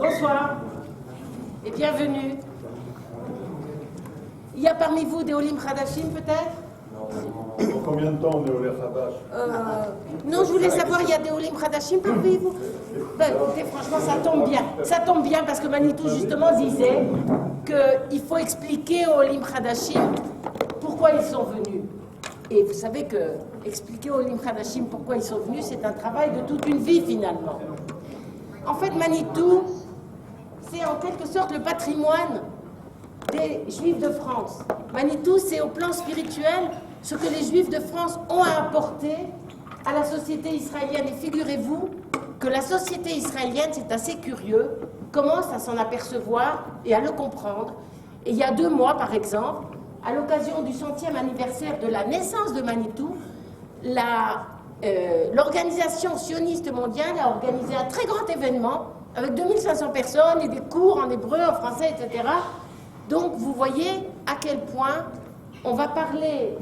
Bonsoir et bienvenue. Il y a parmi vous des Olim Khadashim peut-être? Dans combien de temps on est au Olim Khadash? Non, je voulais savoir, il y a des Olim Khadashim parmi vous? Ben, écoutez, franchement, ça tombe bien. Ça tombe bien parce que Manitou, justement, disait qu'il faut expliquer aux Olim Khadashim pourquoi ils sont venus. Et vous savez que expliquer aux Olim Khadashim pourquoi ils sont venus, c'est un travail de toute une vie, finalement. En fait, Manitou, c'est en quelque sorte le patrimoine des Juifs de France. Manitou, c'est au plan spirituel ce que les Juifs de France ont à apporter à la société israélienne. Et figurez-vous que la société israélienne, c'est assez curieux, commence à s'en apercevoir et à le comprendre. Et il y a 2 mois, par exemple, à l'occasion du 100e anniversaire de la naissance de Manitou, l'organisation sioniste mondiale a organisé un très grand événement avec 2500 personnes et des cours en hébreu, en français, etc. Donc vous voyez à quel point on va parler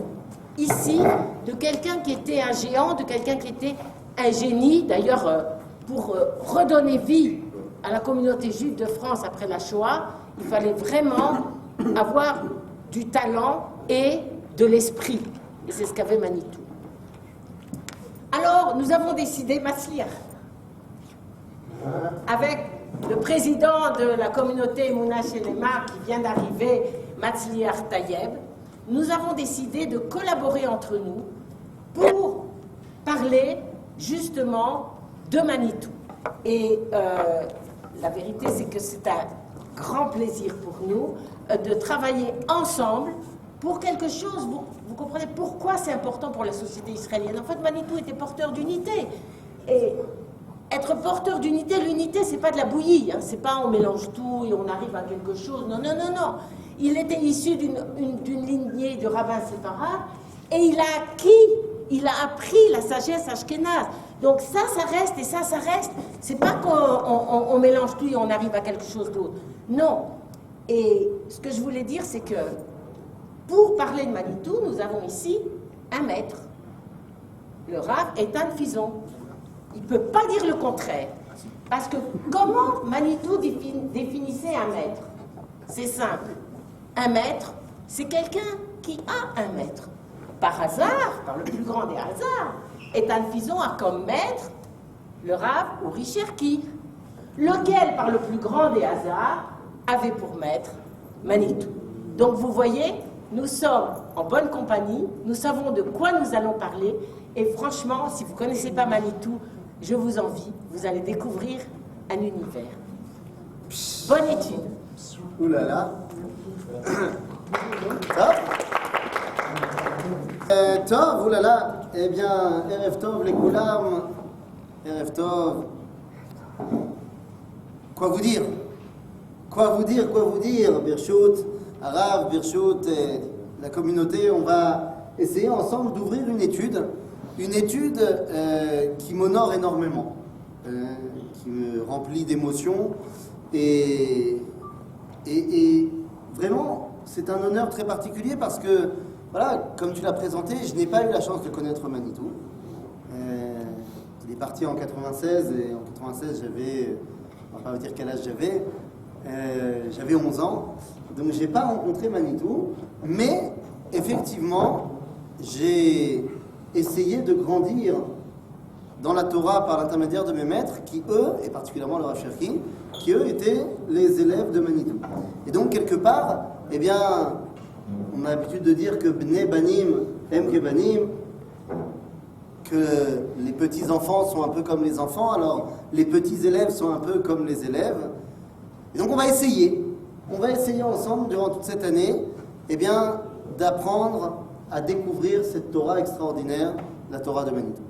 ici de quelqu'un qui était un géant, de quelqu'un qui était un génie. D'ailleurs, pour redonner vie à la communauté juive de France après la Shoah, il fallait vraiment avoir du talent et de l'esprit. Et c'est ce qu'avait Manitou. Alors, nous avons décidé, Matzliach, avec le président de la communauté Emouna Shelema qui vient d'arriver, Matzliach Tayeb, nous avons décidé de collaborer entre nous pour parler justement de Manitou. Et la vérité, c'est que c'est un grand plaisir pour nous de travailler ensemble pour quelque chose. Vous comprenez pourquoi c'est important pour la société israélienne. En fait, Manitou était porteur d'unité. Et être porteur d'unité, l'unité, c'est pas de la bouillie. Hein. C'est pas on mélange tout et on arrive à quelque chose. Non, non, non, non. Il était issu d'une lignée de rabbins séparats et il a appris la sagesse ashkénaze. Donc ça reste et ça reste. C'est pas qu'on mélange tout et on arrive à quelque chose d'autre. Non. Et ce que je voulais dire, c'est que pour parler de Manitou, nous avons ici un maître, le Rav Eitan Fison. Il ne peut pas dire le contraire. Parce que comment Manitou définissait un maître? C'est simple. Un maître, c'est quelqu'un qui a un maître. Par hasard, par le plus grand des hasards, Eitan Fison a comme maître le Rav Uri Cherki, lequel, par le plus grand des hasards, avait pour maître Manitou. Donc vous voyez, nous sommes en bonne compagnie, nous savons de quoi nous allons parler, et franchement, si vous ne connaissez pas Manitou, je vous envie, vous allez découvrir un univers. Bonne étude. Ouh là là. Tov, ouh là là. Eh bien, Erev Tov, les Koulam. Erev Tov. Quoi vous dire? Quoi vous dire? Birchout, Arav, Birchout, la communauté, on va essayer ensemble d'ouvrir une étude qui m'honore énormément, qui me remplit d'émotions et vraiment, c'est un honneur très particulier parce que, voilà, comme tu l'as présenté, je n'ai pas eu la chance de connaître Manitou. Il est parti en 96 et en 96, on va pas vous dire quel âge j'avais 11 ans, donc j'ai pas rencontré Manitou, mais effectivement, j'ai essayé de grandir dans la Torah par l'intermédiaire de mes maîtres qui, eux, et particulièrement le Rav Cherki, qui, eux, étaient les élèves de Manitou. Et donc, quelque part, eh bien, on a l'habitude de dire que Bnei Banim aiment que Banim, que les petits-enfants sont un peu comme les enfants, alors les petits élèves sont un peu comme les élèves. Et donc, on va essayer ensemble, durant toute cette année, eh bien, d'apprendre à découvrir cette Torah extraordinaire, la Torah de Manitou.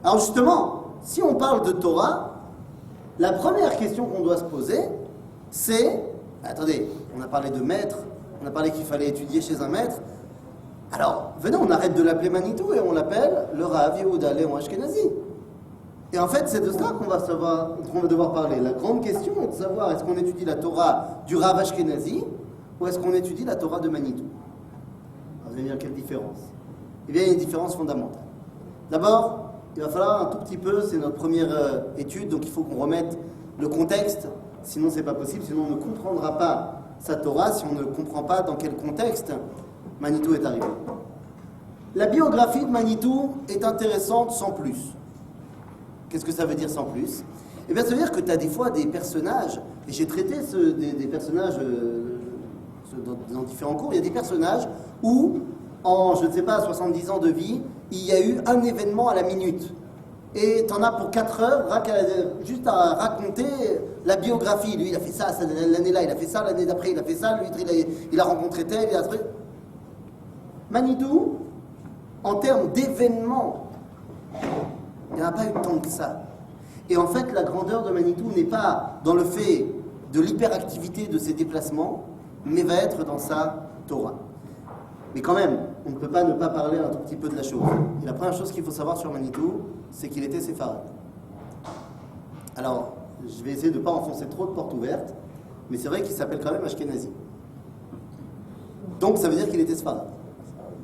Alors justement, si on parle de Torah, la première question qu'on doit se poser, c'est... Attendez, on a parlé de maître, on a parlé qu'il fallait étudier chez un maître. Alors, venez, on arrête de l'appeler Manitou et on l'appelle le Rav Yehuda Léon Ashkenazi. Et en fait, c'est de cela qu'on va devoir parler. La grande question est de savoir, est-ce qu'on étudie la Torah du Rav Ashkenazi ou est-ce qu'on étudie la Torah de Manitou? Vous allez dire quelle différence? Eh bien, il y a une différence fondamentale. D'abord, il va falloir un tout petit peu, c'est notre première étude, donc il faut qu'on remette le contexte sinon c'est pas possible, sinon on ne comprendra pas sa Torah, si on ne comprend pas dans quel contexte Manitou est arrivé. La biographie de Manitou est intéressante sans plus. Qu'est-ce que ça veut dire sans plus? Eh bien, ça veut dire que tu as des fois des personnages, et j'ai traité des personnages dans différents cours, il y a des personnages où, en, je ne sais pas, 70 ans de vie, il y a eu un événement à la minute. Et tu en as pour 4 heures, juste à raconter la biographie. Lui, il a fait ça l'année-là, il a fait ça, l'année d'après, il a fait ça, lui, il a rencontré tel, il a trouvé. Manitou, en termes d'événements, il n'y en a pas eu tant que ça. Et en fait, la grandeur de Manitou n'est pas dans le fait de l'hyperactivité de ses déplacements, mais va être dans sa Torah. Mais quand même, on ne peut pas ne pas parler un tout petit peu de la chose. Et la première chose qu'il faut savoir sur Manitou, c'est qu'il était séfarade. Alors, je vais essayer de ne pas enfoncer trop de portes ouvertes, mais c'est vrai qu'il s'appelle quand même Ashkenazi. Donc ça veut dire qu'il était séfarade.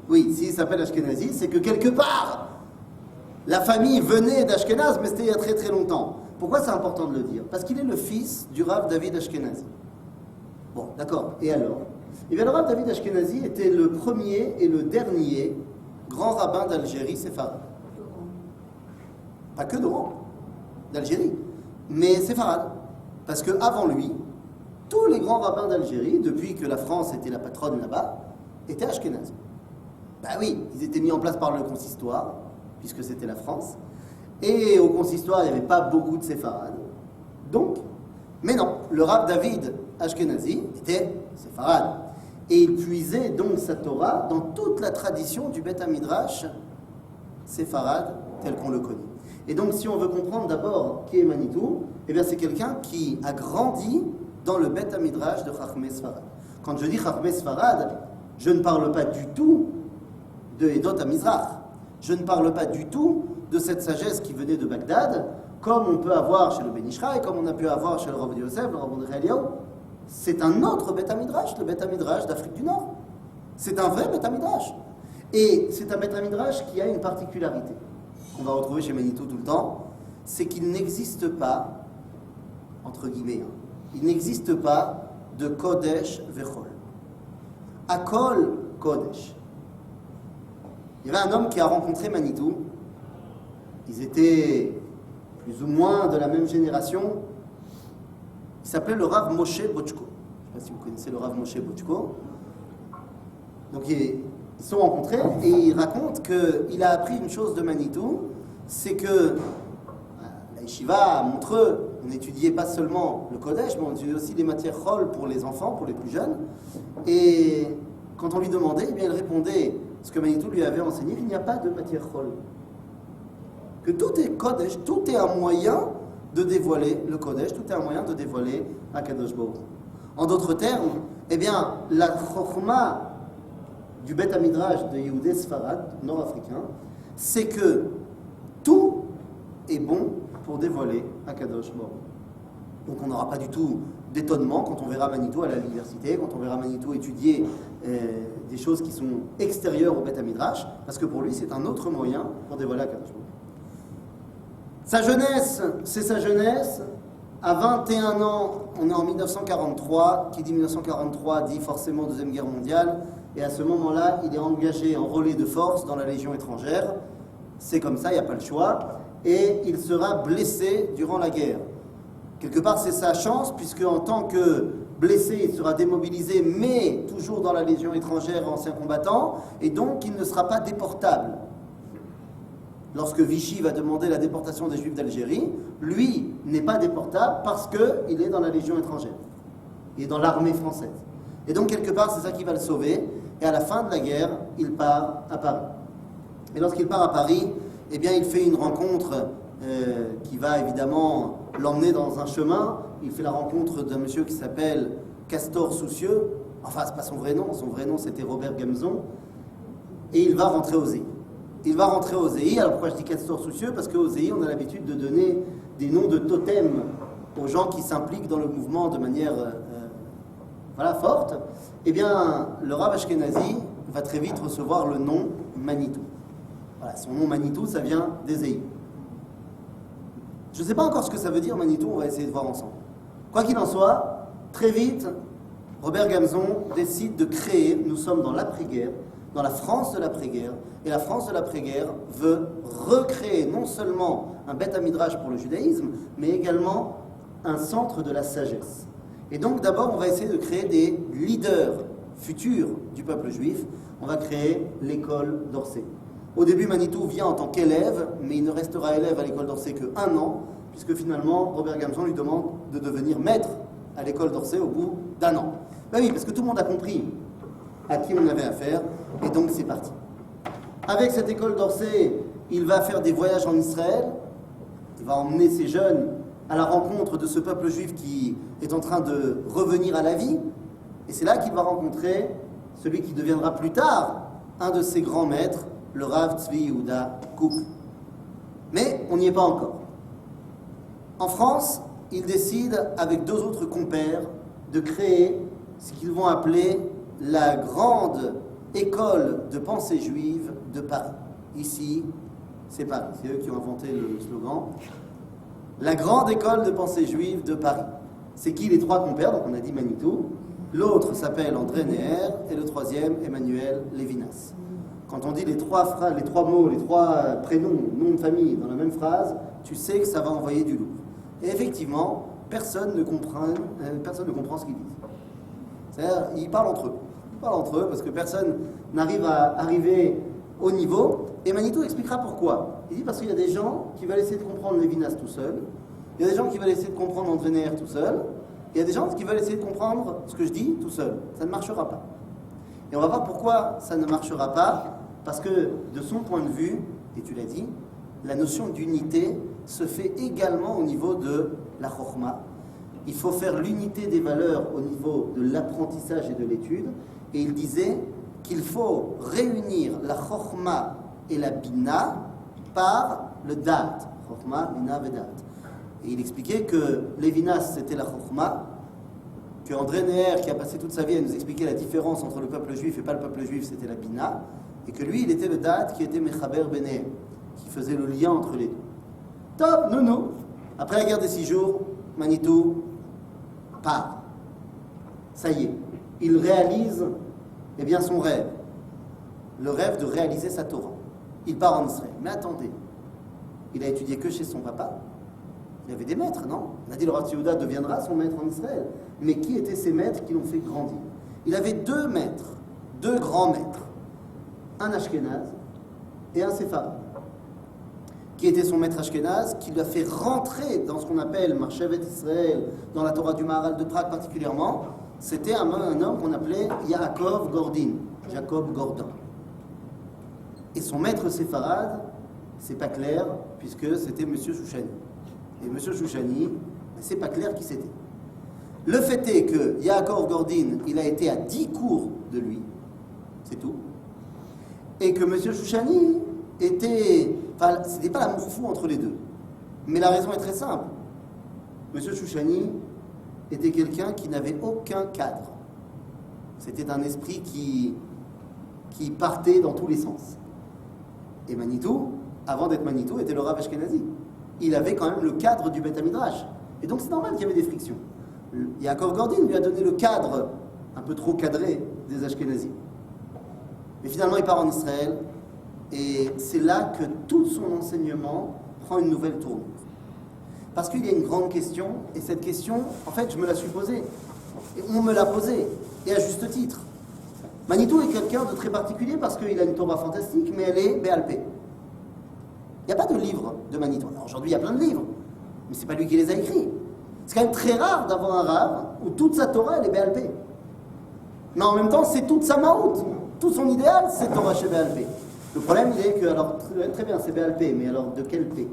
Oui, s'il s'appelle Ashkenazi, c'est que quelque part, la famille venait d'Ashkenaz, mais c'était il y a très très longtemps. Pourquoi c'est important de le dire? Parce qu'il est le fils du Rav David Ashkenazi. Bon, d'accord, et alors? Eh bien, le Rav David Ashkenazi était le premier et le dernier grand rabbin d'Algérie séfarade. Pas que d'Oran, d'Algérie, mais séfarade. Parce qu'avant lui, tous les grands rabbins d'Algérie, depuis que la France était la patronne là-bas, étaient Ashkenaz. Ben oui, ils étaient mis en place par le consistoire, puisque c'était la France. Et au consistoire, il n'y avait pas beaucoup de séfarades. Donc, mais non, le Rav David Ashkenazi était séfarade. Et il puisait donc sa Torah dans toute la tradition du Beth Midrash séfarade tel qu'on le connaît. Et donc, si on veut comprendre d'abord qui est Manitou, eh bien, c'est quelqu'un qui a grandi dans le Beth Midrash de Chachmei Sfarad. Quand je dis Chachmei Sfarad, je ne parle pas du tout de Edot HaMizrach. Je ne parle pas du tout de cette sagesse qui venait de Bagdad, comme on peut avoir chez le Ben Ishraï, comme on a pu avoir chez le Rav Yosef, le Rav Mordechai Eliyahu. C'est un autre Beth Midrash, le Beth Midrash d'Afrique du Nord. C'est un vrai Beth Midrash. Et c'est un Beth Midrash qui a une particularité qu'on va retrouver chez Manitou tout le temps, c'est qu'il n'existe pas, entre guillemets, il n'existe pas de Kodesh Vechol. Akol Kodesh. Il y avait un homme qui a rencontré Manitou. Ils étaient plus ou moins de la même génération. Il s'appelait le Rav Moshe Bochko. Je ne sais pas si vous connaissez le Rav Moshe Bochko. Donc ils se sont rencontrés et il raconte qu'il a appris une chose de Manitou, c'est que la yeshiva à Montreux, on n'étudiait pas seulement le Kodesh, mais on étudiait aussi les matières chol pour les enfants, pour les plus jeunes. Et quand on lui demandait, eh bien, il répondait ce que Manitou lui avait enseigné, qu'il n'y a pas de matière chol. Que tout est Kodesh, tout est un moyen de dévoiler le Kodesh, tout est un moyen de dévoiler Akadosh Baruch Hu. En d'autres termes, eh bien, la chokhma du Beth Midrash de Yehudé Sfarad, nord-africain, c'est que tout est bon pour dévoiler Akadosh Baruch Hu. Donc on n'aura pas du tout d'étonnement quand on verra Manitou à l'université, quand on verra Manitou étudier des choses qui sont extérieures au Beth Midrash, parce que pour lui c'est un autre moyen pour dévoiler Akadosh Baruch Hu. Sa jeunesse, c'est sa jeunesse. À 21 ans, on est en 1943. Qui dit 1943 dit forcément Deuxième Guerre mondiale. Et à ce moment-là, il est engagé en relais de force dans la Légion étrangère. C'est comme ça, il n'y a pas le choix. Et il sera blessé durant la guerre. Quelque part, c'est sa chance, puisque en tant que blessé, il sera démobilisé, mais toujours dans la Légion étrangère, ancien combattant. Et donc, il ne sera pas déportable. Lorsque Vichy va demander la déportation des Juifs d'Algérie, lui n'est pas déportable parce qu'il est dans la Légion étrangère. Il est dans l'armée française. Et donc, quelque part, c'est ça qui va le sauver. Et à la fin de la guerre, il part à Paris. Et lorsqu'il part à Paris, eh bien, il fait une rencontre qui va évidemment l'emmener dans un chemin. Il fait la rencontre d'un monsieur qui s'appelle Castor Soucieux. Enfin, c'est pas son vrai nom. Son vrai nom, c'était Robert Gamzon. Et il va rentrer au Zéhi. Il va rentrer au Zéhi. Alors pourquoi je dis Castor Soucieux? Parce qu'au Zéhi, on a l'habitude de donner des noms de totems aux gens qui s'impliquent dans le mouvement de manière forte. Eh bien, le Rav Ashkenazi va très vite recevoir le nom Manitou. Voilà, son nom Manitou, ça vient des Zéhi. Je ne sais pas encore ce que ça veut dire Manitou, on va essayer de voir ensemble. Quoi qu'il en soit, très vite, Robert Gamzon décide de créer, nous sommes dans l'après-guerre, dans la France de l'après-guerre, et la France de l'après-guerre veut recréer non seulement un Beth Midrash pour le judaïsme, mais également un centre de la sagesse. Et donc d'abord, on va essayer de créer des leaders futurs du peuple juif. On va créer l'école d'Orsay. Au début, Manitou vient en tant qu'élève, mais il ne restera élève à l'école d'Orsay que 1 an, puisque finalement, Robert Gamzon lui demande de devenir maître à l'école d'Orsay au bout d'1 an. Ben oui, parce que tout le monde a compris à qui on avait affaire, et donc c'est parti. Avec cette école d'Orsay, il va faire des voyages en Israël, il va emmener ces jeunes à la rencontre de ce peuple juif qui est en train de revenir à la vie, et c'est là qu'il va rencontrer celui qui deviendra plus tard un de ses grands maîtres, le Rav Tzvi Yehuda Kook. Mais on n'y est pas encore. En France, il décide, avec 2 autres compères, de créer ce qu'ils vont appeler la grande école de pensée juive de Paris. Ici, c'est Paris, c'est eux qui ont inventé le slogan. La grande école de pensée juive de Paris. C'est qui les 3 compères? Donc on a dit Manitou. L'autre s'appelle André Neher et le 3e Emmanuel Lévinas. Quand on dit les 3 mots, les 3 prénoms, noms de famille dans la même phrase, tu sais que ça va envoyer du lourd. Et effectivement, personne ne comprend ce qu'ils disent. C'est-à-dire, ils parlent entre eux. Ils parlent entre eux parce que personne n'arrive à arriver au niveau. Et Manitou expliquera pourquoi. Il dit parce qu'il y a des gens qui veulent essayer de comprendre Lévinas tout seul. Il y a des gens qui veulent essayer de comprendre André Neher tout seul. Il y a des gens qui veulent essayer de comprendre ce que je dis tout seul. Ça ne marchera pas. Et on va voir pourquoi ça ne marchera pas. Parce que de son point de vue, et tu l'as dit, la notion d'unité se fait également au niveau de la chokhma. Il faut faire l'unité des valeurs au niveau de l'apprentissage et de l'étude. Et il disait qu'il faut réunir la chokhma et la bina par le da'at. Chokhma, bina, vedat. Et il expliquait que Lévinas, c'était la chokhma, que André Neher, qui a passé toute sa vie à nous expliquer la différence entre le peuple juif et pas le peuple juif, c'était la bina, et que lui, il était le da'at qui était mechaber benehem, qui faisait le lien entre les deux. Top, nounou. Après la guerre des 6 jours, Manitou part. Ça y est, il réalise son rêve. Le rêve de réaliser sa Torah. Il part en Israël. Mais attendez, il a étudié que chez son papa. Il y avait des maîtres, non? On a dit le Rav Yehuda deviendra son maître en Israël. Mais qui étaient ces maîtres qui l'ont fait grandir? Il avait 2 maîtres, 2 grands maîtres. Un Ashkenaz et un Séfarad. Qui était son maître Ashkenaz, qui l'a fait rentrer dans ce qu'on appelle Marshevet Israël, dans la Torah du Maharal de Prague particulièrement. C'était un homme qu'on appelait Yaakov Gordin, Jacob Gordin. Et son maître séfarade, c'est pas clair, puisque c'était Monsieur Chouchani. Et Monsieur Chouchani, c'est pas clair qui c'était. Le fait est que Yaakov Gordin, il a été à 10 cours de lui, c'est tout. Et que Monsieur Chouchani était... Enfin, c'était pas l'amour fou entre les deux. Mais la raison est très simple. Monsieur Chouchani était quelqu'un qui n'avait aucun cadre. C'était un esprit qui partait dans tous les sens. Et Manitou, avant d'être Manitou, était le Rav Ashkenazi. Il avait quand même le cadre du Beth Midrash. Et donc c'est normal qu'il y avait des frictions. Yaakov Gordin lui a donné le cadre un peu trop cadré des Ashkenazis. Mais finalement, il part en Israël. Et c'est là que tout son enseignement prend une nouvelle tournure. Parce qu'il y a une grande question, et cette question, en fait, je me la suis posée. Et on me l'a posée, et à juste titre. Manitou est quelqu'un de très particulier parce qu'il a une Torah fantastique, mais elle est Béalpé. Il n'y a pas de livre de Manitou. Alors aujourd'hui, il y a plein de livres, mais ce n'est pas lui qui les a écrits. C'est quand même très rare d'avoir un rave où toute sa Torah, elle est Béalpé. Mais en même temps, c'est toute sa maout. Tout son idéal, c'est Torah chez Béalpé. Le problème, il est que, alors, très bien, c'est Béalpé, mais alors de quel P?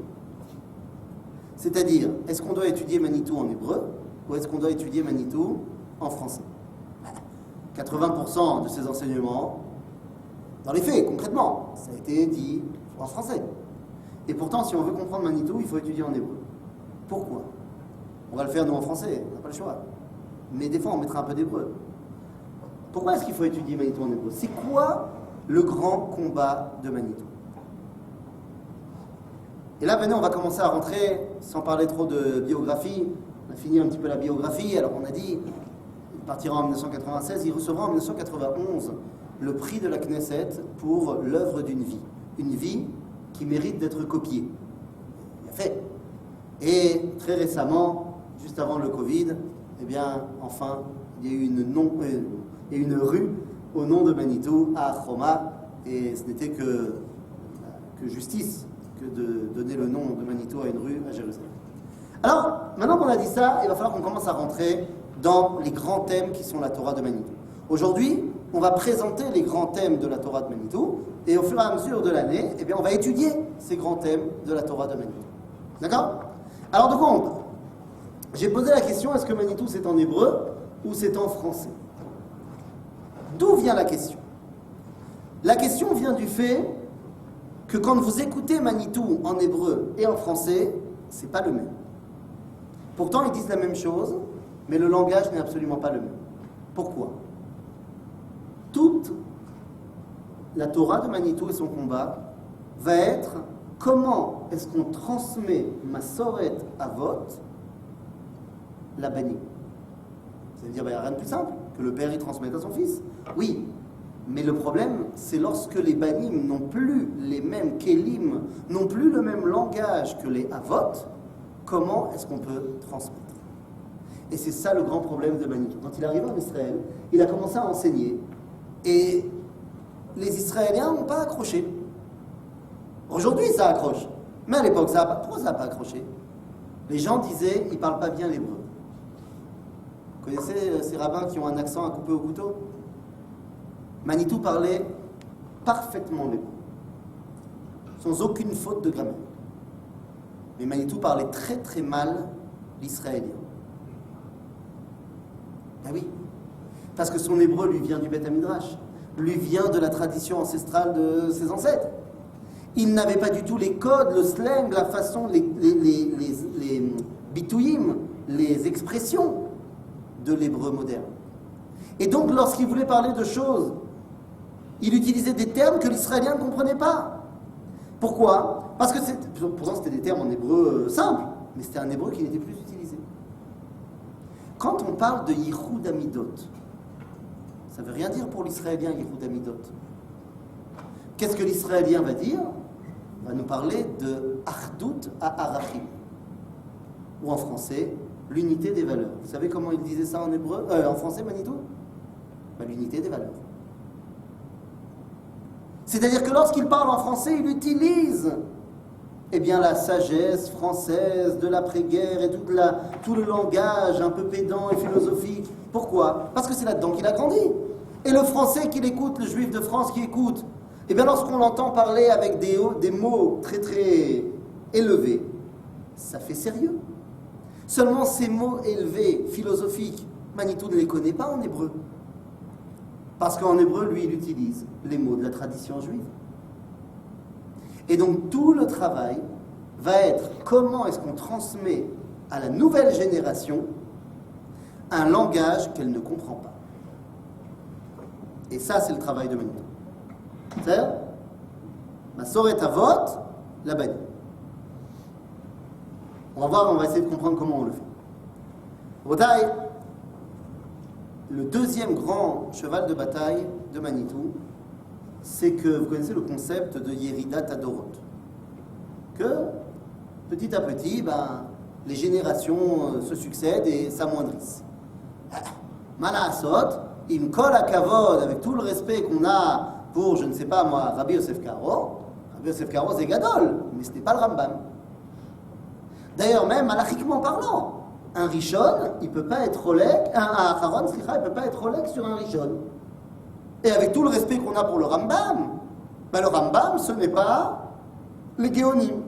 C'est-à-dire, est-ce qu'on doit étudier Manitou en hébreu ou est-ce qu'on doit étudier Manitou en français? 80% de ces enseignements, dans les faits, concrètement, ça a été dit en français. Et pourtant, si on veut comprendre Manitou, il faut étudier en hébreu. Pourquoi? On va le faire nous en français, on n'a pas le choix. Mais des fois, on mettra un peu d'hébreu. Pourquoi est-ce qu'il faut étudier Manitou en hébreu? C'est quoi le grand combat de Manitou? Et là, maintenant, on va commencer à rentrer, sans parler trop de biographie, On a fini un petit peu la biographie. Alors on a dit, il partira en 1996, il recevra en 1991 le prix de la Knesset pour l'œuvre d'une vie. Une vie qui mérite d'être copiée. Il a fait. Et très récemment, juste avant le Covid, eh bien, enfin, il y a eu une rue au nom de Manitou à Roma, et ce n'était que justice que de donner le nom de Manitou à une rue à Jérusalem. Alors, maintenant qu'on a dit ça, il va falloir qu'on commence à rentrer dans les grands thèmes qui sont la Torah de Manitou. Aujourd'hui, on va présenter les grands thèmes de la Torah de Manitou, et au fur et à mesure de l'année, eh bien, on va étudier ces grands thèmes de la Torah de Manitou. D'accord? Alors, de quoi on parle? J'ai posé la question, est-ce que Manitou c'est en hébreu ou c'est en français? D'où vient la question? La question vient du fait que quand vous écoutez Manitou en hébreu et en français, c'est pas le même. Pourtant, ils disent la même chose, mais le langage n'est absolument pas le même. Pourquoi? Toute la Torah de Manitou et son combat va être comment est-ce qu'on transmet Masoret Avot, la bannie. Ça veut dire, il n'y a rien de plus simple que le père y transmette à son fils. Oui, mais le problème, c'est lorsque les banim n'ont plus les mêmes kelim, n'ont plus le même langage que les avot, comment est-ce qu'on peut transmettre? Et c'est ça le grand problème de Manitou. Quand il arrive en Israël, il a commencé à enseigner, et les Israéliens n'ont pas accroché. Aujourd'hui, ça accroche. Mais à l'époque, ça n'a pas. Pourquoi ça n'a pas accroché? Les gens disaient, ils ne parlent pas bien l'hébreu. Vous connaissez ces rabbins qui ont un accent à couper au couteau? Manitou parlait parfaitement l'hébreu, sans aucune faute de grammaire. Mais Manitou parlait très très mal l'israélien. Ben oui, parce que son hébreu lui vient du Beth Midrash, lui vient de la tradition ancestrale de ses ancêtres. Il n'avait pas du tout les codes, le slang, la façon, les bitouyim, les expressions de l'hébreu moderne. Et donc, lorsqu'il voulait parler de choses, il utilisait des termes que l'israélien ne comprenait pas. Pourquoi? Parce que pourtant c'était des termes en hébreu simple, mais c'était un hébreu qui n'était plus utilisé. Quand on parle de Yichud Amidot, ça ne veut rien dire pour l'israélien, Yichud Amidot. Qu'est-ce que l'israélien va dire? Il va nous parler de Achdut Ha'arachim, ou en français, l'unité des valeurs. Vous savez comment il disait ça en hébreu, en français, Manitou? L'unité des valeurs. C'est-à-dire que lorsqu'il parle en français, il utilise la sagesse française de l'après-guerre et tout le langage un peu pédant et philosophique. Pourquoi? Parce que c'est là-dedans qu'il a grandi. Et le français qu'il écoute, le juif de France qui écoute, lorsqu'on l'entend parler avec des mots très très élevés, ça fait sérieux. Seulement ces mots élevés, philosophiques, Manitou ne les connaît pas en hébreu. Parce qu'en hébreu, lui, il utilise les mots de la tradition juive. Et donc, tout le travail va être comment est-ce qu'on transmet à la nouvelle génération un langage qu'elle ne comprend pas. Et ça, c'est le travail de Manitou. C'est-à-dire, Masoret Avot, la bannie. On va essayer de comprendre comment on le fait. Rotaï, le deuxième grand cheval de bataille de Manitou, c'est que vous connaissez le concept de Yeridat Adorot. Que petit à petit, les générations se succèdent et s'amoindrissent. Manasot, im kol hakavod, avec tout le respect qu'on a pour, je ne sais pas moi, Rabbi Yosef Karo. Rabbi Yosef Karo, c'est Gadol, mais ce n'est pas le Rambam. D'ailleurs, même halachiquement parlant, un Rishon, il ne peut pas être Rolek, un Acharon, il ne peut pas être Rolek sur un Rishon. Et avec tout le respect qu'on a pour le Rambam, le Rambam, ce n'est pas les Géonim.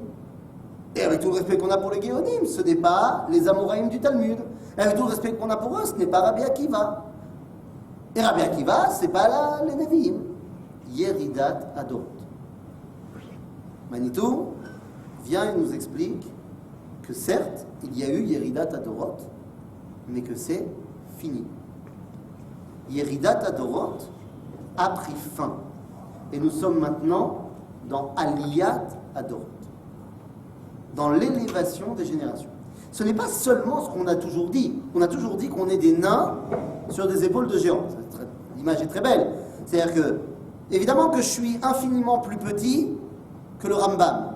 Et avec tout le respect qu'on a pour les Géonim, ce n'est pas les Amoraïm du Talmud. Et avec tout le respect qu'on a pour eux, ce n'est pas Rabbi Akiva. Et Rabbi Akiva, ce n'est pas les Nevi'im. Yeridat Adorot. Manitou vient et nous explique que certes, il y a eu Yeridat Adorot, mais que c'est fini. Yeridat Adorot a pris fin. Et nous sommes maintenant dans Aliyat Adorot, dans l'élévation des générations. Ce n'est pas seulement ce qu'on a toujours dit. On a toujours dit qu'on est des nains sur des épaules de géants. L'image est très belle. C'est-à-dire que, évidemment que je suis infiniment plus petit que le Rambam.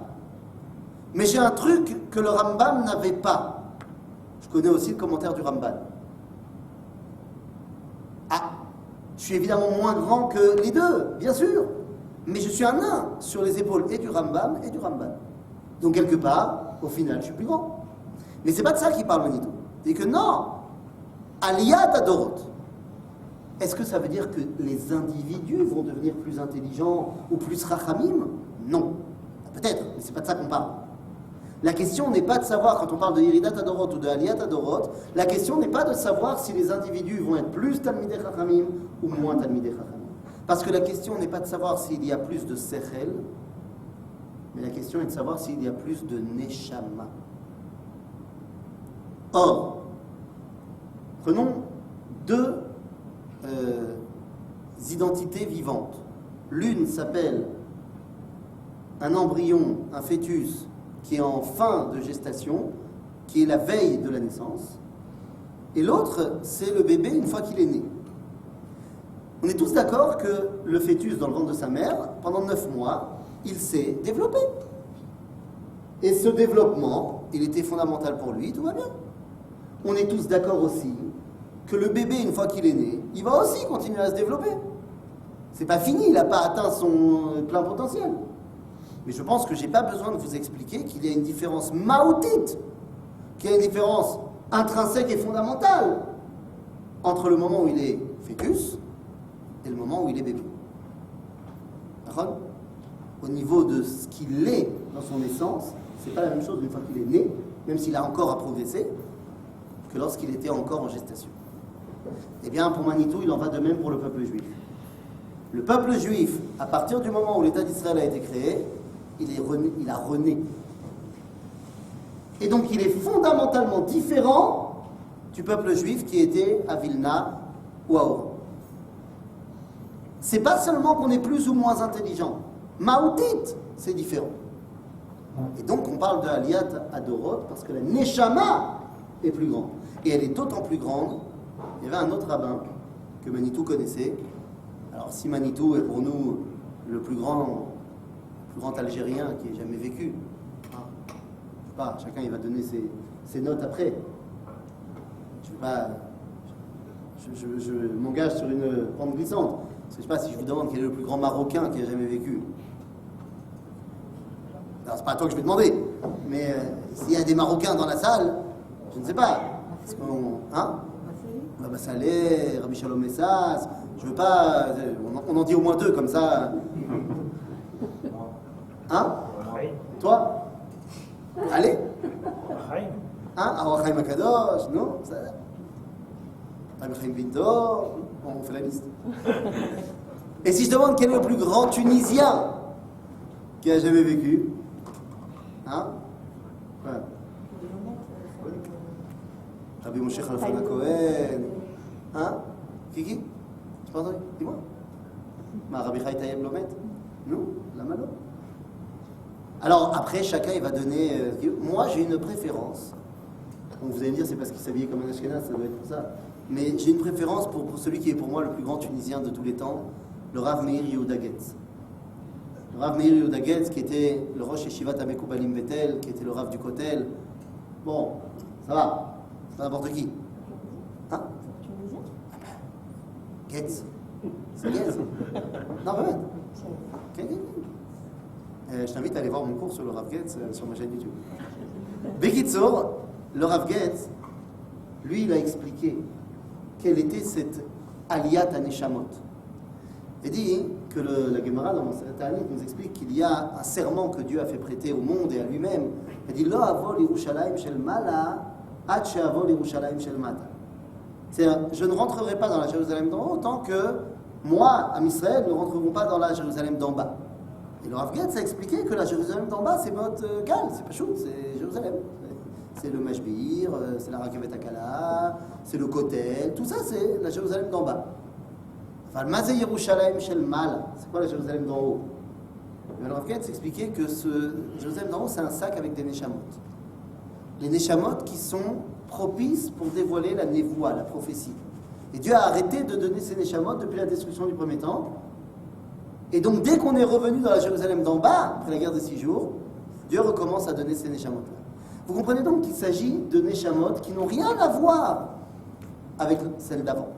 Mais j'ai un truc que le Rambam n'avait pas. Je connais aussi le commentaire du Rambam. Ah, je suis évidemment moins grand que les deux, bien sûr. Mais je suis un nain sur les épaules et du Rambam et du Rambam. Donc quelque part, au final, je suis plus grand. Mais c'est pas de ça qu'il parle Manitou. C'est que non, Aliyat Adorot. Est-ce que ça veut dire que les individus vont devenir plus intelligents ou plus rachamim? Non. Peut-être, mais c'est pas de ça qu'on parle. La question n'est pas de savoir, quand on parle de Yeridat Adorot ou de Aliyat Adorot, la question n'est pas de savoir si les individus vont être plus Talmidei Chachamim ou moins Talmidei Chachamim. Parce que la question n'est pas de savoir s'il y a plus de Sechel, mais la question est de savoir s'il y a plus de Neshama. Or, prenons deux identités vivantes. L'une s'appelle un embryon, un fœtus, qui est en fin de gestation, qui est la veille de la naissance, et l'autre, c'est le bébé une fois qu'il est né. On est tous d'accord que le fœtus dans le ventre de sa mère, pendant 9 mois, il s'est développé. Et ce développement, il était fondamental pour lui, tout va bien. On est tous d'accord aussi que le bébé, une fois qu'il est né, il va aussi continuer à se développer. C'est pas fini, il n'a pas atteint son plein potentiel. Mais je pense que je n'ai pas besoin de vous expliquer qu'il y a une différence maoutite, qu'il y a une différence intrinsèque et fondamentale entre le moment où il est fœtus et le moment où il est bébé. D'accord ? Au niveau de ce qu'il est dans son essence, c'est pas la même chose une fois qu'il est né, même s'il a encore à progresser, que lorsqu'il était encore en gestation. Eh bien, pour Manitou, il en va de même pour le peuple juif. Le peuple juif, à partir du moment où l'État d'Israël a été créé, il a rené. Et donc, il est fondamentalement différent du peuple juif qui était à Vilna ou à Oran. C'est pas seulement qu'on est plus ou moins intelligent. Maoutit, c'est différent. Et donc, on parle de Aliyat Adorot parce que la Neshama est plus grande. Et elle est d'autant plus grande. Il y avait un autre rabbin que Manitou connaissait. Alors, si Manitou est pour nous le plus grand Algérien qui ait jamais vécu, je sais pas, chacun il va donner ses notes après. Je vais pas, je m'engage sur une pente glissante. Je sais pas si je vous demande quel est le plus grand Marocain qui a jamais vécu. Alors, c'est pas à toi que je vais demander, mais s'il y a des Marocains dans la salle, je ne sais pas. Est-ce qu'on, hein? Rabbi Saleh, Rabbi Shalom Messas, je veux pas. On en dit au moins 2 comme ça. Hein? Toi? Allez? Hein? Awachaim Akadosh? Non? Rabbi Chaim Vintor? On fait la liste. Et si je demande quel est le plus grand Tunisien qui a jamais vécu? Hein? Ouais. Rabbi Moshe Khalfan Cohen. Hein? Qui? Je pas entendu? Dis-moi. Rabbi Chai Tayeb Lomet? Non? La malo. Alors après, chacun il va donner. Moi j'ai une préférence. Bon, vous allez me dire, c'est parce qu'il s'habillait comme un Ashkenaz, ça doit être pour ça. Mais j'ai une préférence pour celui qui est pour moi le plus grand Tunisien de tous les temps, le Rav Meir Yehuda Getz. Le Rav Meir Yehuda Getz, qui était le Rosh Yeshivat Amekoubalim Betel, qui était le Rav du Kotel. Bon, ça va, c'est pas n'importe qui. Hein? Getz. C'est Getz. Non, vraiment. Je t'invite à aller voir mon cours sur le Rav Getz sur ma chaîne YouTube. Bekitsour, le Rav Getz, lui, il a expliqué quelle était cette Aliyat Aneshamot. Il dit que la Gemara dans Ta'anit nous explique qu'il y a un serment que Dieu a fait prêter au monde et à lui-même. Il dit Lo avol Yerushalayim shel mala ad she'avol Yerushalayim shel mata. C'est-à-dire, je ne rentrerai pas dans la Jérusalem d'en haut tant que moi, à Israël, ne rentrerons pas dans la Jérusalem d'en bas. Et le Rav Getz a expliqué que la Jérusalem d'en bas, c'est votre gal, c'est pas chou, c'est Jérusalem. C'est le Mashbir, c'est la Rakavet Akala, c'est le Kotel, tout ça c'est la Jérusalem d'en bas. Enfin, Mazé Yerushalayim Shel Mal, c'est quoi la Jérusalem d'en haut? Le Rav Getz expliquait que ce Jérusalem d'en haut, c'est un sac avec des Neshamot. les neshamot qui sont propices pour dévoiler la névoie, la prophétie. Et Dieu a arrêté de donner ces neshamot depuis la destruction du premier temple. Et donc, dès qu'on est revenu dans la Jérusalem d'en bas, après la guerre des 6 jours, Dieu recommence à donner ces neshamot-là. Vous comprenez donc qu'il s'agit de neshamot qui n'ont rien à voir avec celles d'avant.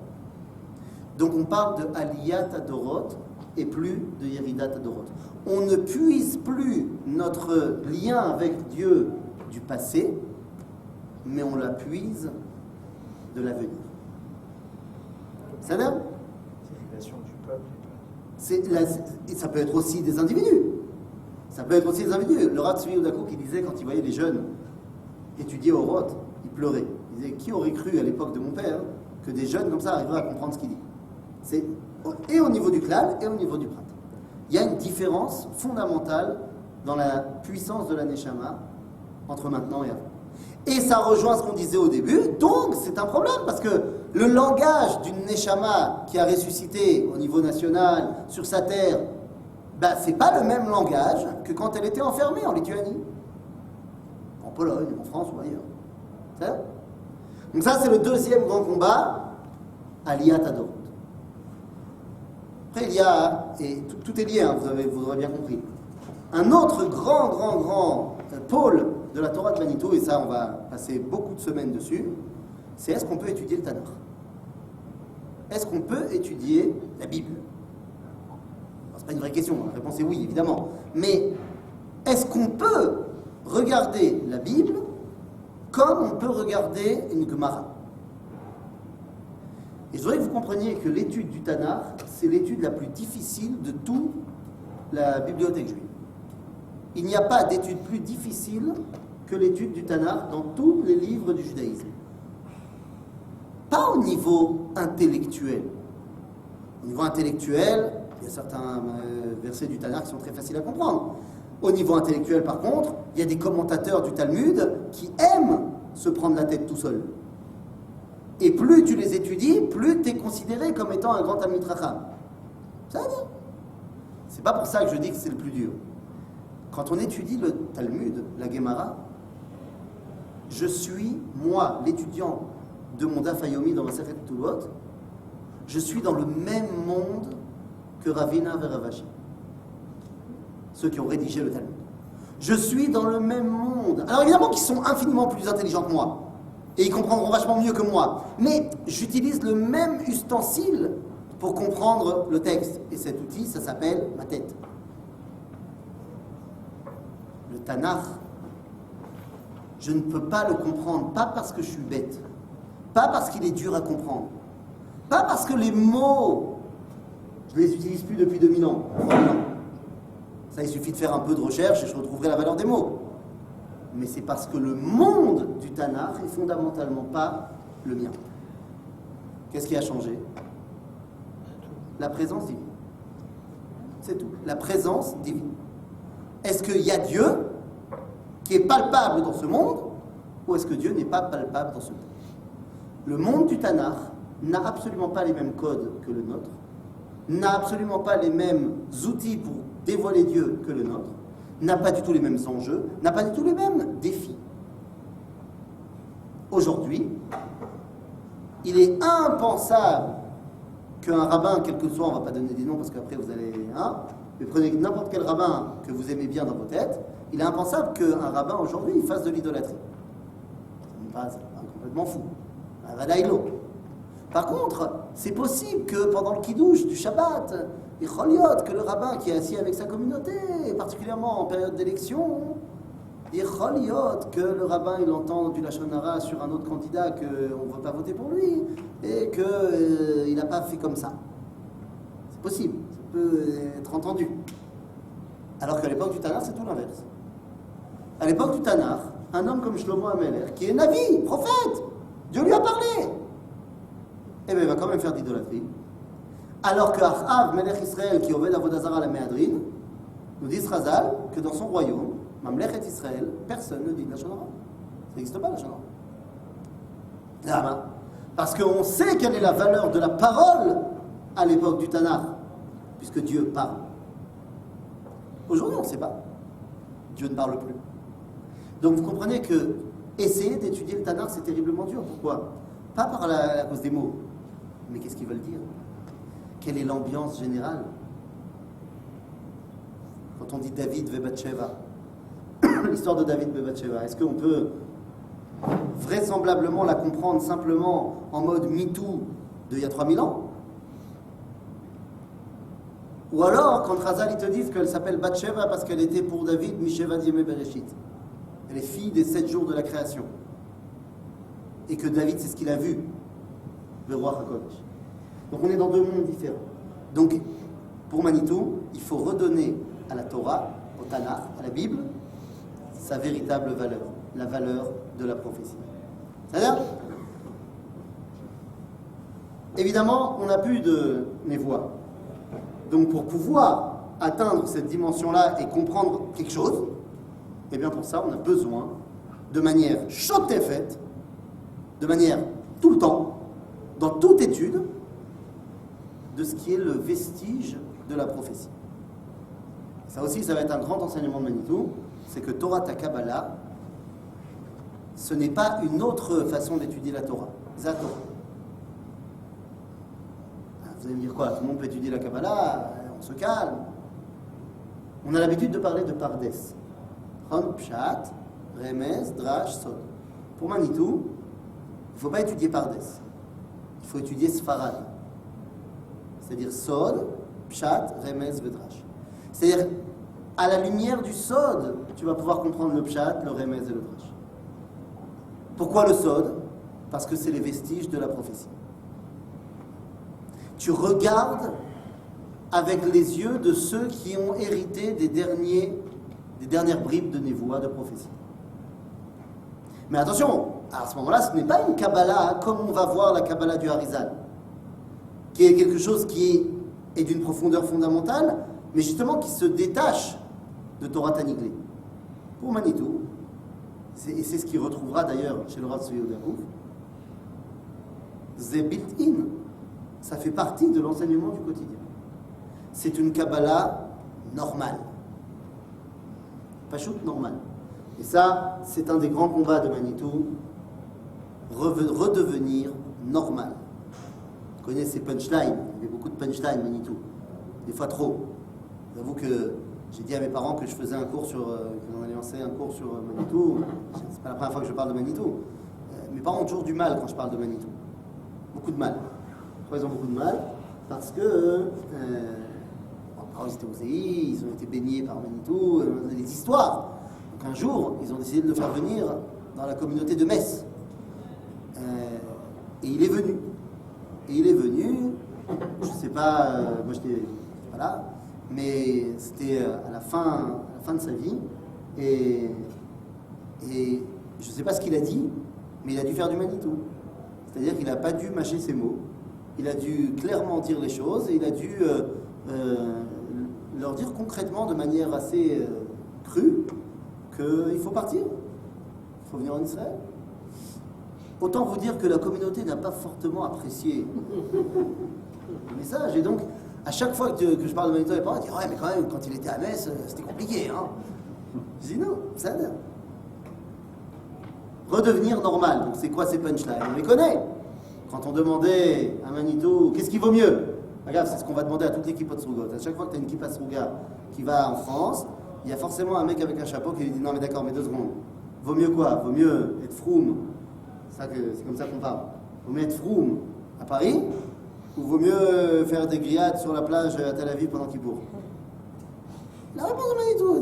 Donc, on parle de Aliyat Adorot et plus de Yeridat Adorot. On ne puise plus notre lien avec Dieu du passé, mais on la puise de l'avenir. Ça va ? Civilisation du peuple. Ça peut être aussi des individus. Ça peut être aussi des individus. Le Rav Tzvi Udakou qui disait, quand il voyait les jeunes étudier au Roth, il pleurait. Il disait, qui aurait cru à l'époque de mon père que des jeunes comme ça arriveraient à comprendre ce qu'il dit ? C'est et au niveau du Klal et au niveau du Prat. Il y a une différence fondamentale dans la puissance de la Neshama entre maintenant et avant. Et ça rejoint ce qu'on disait au début, donc c'est un problème, parce que le langage d'une Neshama qui a ressuscité au niveau national, sur sa terre, c'est pas le même langage que quand elle était enfermée en Lituanie, en Pologne, en France ou ailleurs. C'est ça ? Donc ça, c'est le deuxième grand combat, Aliyat Adorot. Après, il y a, et tout est lié, hein, vous aurez bien compris, un autre grand pôle de la Torah de Manitou, et ça, on va passer beaucoup de semaines dessus, c'est est-ce qu'on peut étudier le Tanakh ? Est-ce qu'on peut étudier la Bible ? Alors, c'est pas une vraie question, la réponse est oui, évidemment. Mais est-ce qu'on peut regarder la Bible comme on peut regarder une Gemara ? Et je voudrais que vous compreniez que l'étude du Tanakh, c'est l'étude la plus difficile de toute la bibliothèque juive. Il n'y a pas d'étude plus difficile que l'étude du Tanakh dans tous les livres du judaïsme. Pas au niveau intellectuel. Au niveau intellectuel, il y a certains versets du Tanakh qui sont très faciles à comprendre. Au niveau intellectuel, par contre, il y a des commentateurs du Talmud qui aiment se prendre la tête tout seul. Et plus tu les étudies, plus tu es considéré comme étant un grand Talmid Chacham. Ça veut dire. C'est pas pour ça que je dis que c'est le plus dur. Quand on étudie le Talmud, la Gemara, je suis, moi, l'étudiant de mon Daf Yomi dans Masechet Ketubot, je suis dans le même monde que Ravina et Rav Ashi, ceux qui ont rédigé le Talmud. Je suis dans le même monde. Alors évidemment qu'ils sont infiniment plus intelligents que moi, et ils comprendront vachement mieux que moi, mais j'utilise le même ustensile pour comprendre le texte, et cet outil, ça s'appelle ma tête. Le Tanakh, je ne peux pas le comprendre, pas parce que je suis bête, pas parce qu'il est dur à comprendre, pas parce que les mots, je les utilise plus depuis 2000 ans, 3000 ans. Ça, il suffit de faire un peu de recherche et je retrouverai la valeur des mots. Mais c'est parce que le monde du Tanakh est fondamentalement pas le mien. Qu'est-ce qui a changé ? La présence divine. C'est tout. La présence divine. Est-ce qu'il y a Dieu qui est palpable dans ce monde, ou est-ce que Dieu n'est pas palpable dans ce monde ? Le monde du Tanakh n'a absolument pas les mêmes codes que le nôtre, n'a absolument pas les mêmes outils pour dévoiler Dieu que le nôtre, n'a pas du tout les mêmes enjeux, n'a pas du tout les mêmes défis. Aujourd'hui, il est impensable qu'un rabbin, quel que soit, on ne va pas donner des noms parce qu'après vous allez... mais prenez n'importe quel rabbin que vous aimez bien dans vos têtes, il est impensable qu'un rabbin aujourd'hui fasse de l'idolâtrie. Ça me passe complètement fou. Un vadaïlo. Par contre, c'est possible que pendant le kiddush du Shabbat, il choliot que le rabbin qui est assis avec sa communauté, particulièrement en période d'élection, il choliot que le rabbin il entend du lachon hara sur un autre candidat qu'on ne veut pas voter pour lui et qu'il n'a pas fait comme ça. C'est possible, ça peut être entendu. Alors qu'à l'époque du Tanakh, c'est tout l'inverse. À l'époque du Tanakh, un homme comme Shlomo Ameler, qui est Navi, prophète, Dieu lui a parlé, eh bien il va quand même faire d'idolâtrie. Alors que Achav, Melech Israël, qui obède Avodah Zara à la Méadrine, nous dit Chazal que dans son royaume, Mamlechet Israël, personne ne dit de la Lachon hara. Ça n'existe pas la Lachon hara. Parce qu'on sait quelle est la valeur de la parole à l'époque du Tanakh, puisque Dieu parle. Aujourd'hui, on ne sait pas. Dieu ne parle plus. Donc vous comprenez que essayer d'étudier le Tanakh, c'est terriblement dur. Pourquoi? Pas par la cause des mots, mais qu'est-ce qu'ils veulent dire? Quelle est l'ambiance générale? Quand on dit David ve Bathsheba, l'histoire de David ve Bathsheba, est-ce qu'on peut vraisemblablement la comprendre simplement en mode MeToo d'il y a 3000 ans? Ou alors, quand Chazal ils te disent qu'elle s'appelle Bathsheba parce qu'elle était pour David Misheva Diemé Bereshit, elle est fille des 7 jours de la création, et que David c'est ce qu'il a vu, le roi HaKodesh. Donc on est dans deux mondes différents. Donc pour Manitou, il faut redonner à la Torah, au Tanakh, à la Bible, sa véritable valeur, la valeur de la prophétie. C'est-à-dire, évidemment, on n'a plus de névoie. Donc pour pouvoir atteindre cette dimension-là et comprendre quelque chose, eh bien pour ça, on a besoin, de manière chaude et faite, de manière tout le temps, dans toute étude, de ce qui est le vestige de la prophétie. Ça aussi, ça va être un grand enseignement de Manitou, c'est que Torah ta Kabbalah, ce n'est pas une autre façon d'étudier la Torah. C'est la Torah. Vous allez me dire quoi? Tout le monde peut étudier la Kabbalah, on se calme. On a l'habitude de parler de Pardes. Ron, Pshat, Remez, Drash, Sod. Pour Manitou, il ne faut pas étudier Pardes. Il faut étudier Sfarad. C'est-à-dire Sod, Pshat, Remez, Vedrash. C'est-à-dire, à la lumière du Sod, tu vas pouvoir comprendre le Pshat, le Remez et le Drash. Pourquoi le Sod? Parce que c'est les vestiges de la prophétie. Tu regardes avec les yeux de ceux qui ont hérité des dernières bribes de névoie, de prophétie. Mais attention, à ce moment-là, ce n'est pas une Kabbalah comme on va voir la Kabbalah du Harizal, qui est quelque chose qui est d'une profondeur fondamentale, mais justement qui se détache de Torah Taniglé. Pour Manitou, et c'est ce qu'il retrouvera d'ailleurs chez le Rav Tzvi Odarouf, c'est built-in. Ça fait partie de l'enseignement du quotidien. C'est une Kabbalah normale. Pachout normale. Et ça, c'est un des grands combats de Manitou, redevenir normal. Vous connaissez ces punchlines, il y avait beaucoup de punchlines Manitou, des fois trop. J'avoue que j'ai dit à mes parents que je faisais un cours qu'on allait lancer un cours sur Manitou. C'est pas la première fois que je parle de Manitou. Mes parents ont toujours du mal quand je parle de Manitou. Beaucoup de mal. Pourquoi ils ont beaucoup de mal? Parce que ils étaient aux EI, ils ont été baignés par Manitou, des histoires. Donc un jour, ils ont décidé de le faire venir dans la communauté de Metz. Et il est venu. Je sais pas, moi j'étais pas là, mais c'était à la fin de sa vie. Et je sais pas ce qu'il a dit, mais il a dû faire du Manitou. C'est-à-dire qu'il n'a pas dû mâcher ses mots. Il a dû clairement dire les choses et il a dû leur dire concrètement de manière assez crue qu'il faut partir, il faut venir en Israël. Autant vous dire que la communauté n'a pas fortement apprécié le message. Et donc, à chaque fois que je parle de Manitou, les parents disent « Ouais, mais quand même, quand il était à Metz, c'était compliqué. Hein » Je dis « Non, ça n'a. » Redevenir normal. Donc, c'est quoi ces punchlines? On les connaît. Quand on demandait à Manitou, qu'est-ce qui vaut mieux? Regarde, c'est ce qu'on va demander à toute l'équipe de Srougot. À chaque fois que tu as une équipe à Srouga qui va en France, il y a forcément un mec avec un chapeau qui lui dit non mais d'accord, mais 2 secondes. Vaut mieux quoi? Vaut mieux être froum. C'est comme ça qu'on parle. Vaut mieux être froum à Paris ou vaut mieux faire des grillades sur la plage à Tel Aviv pendant Kippour? La réponse de Manitou,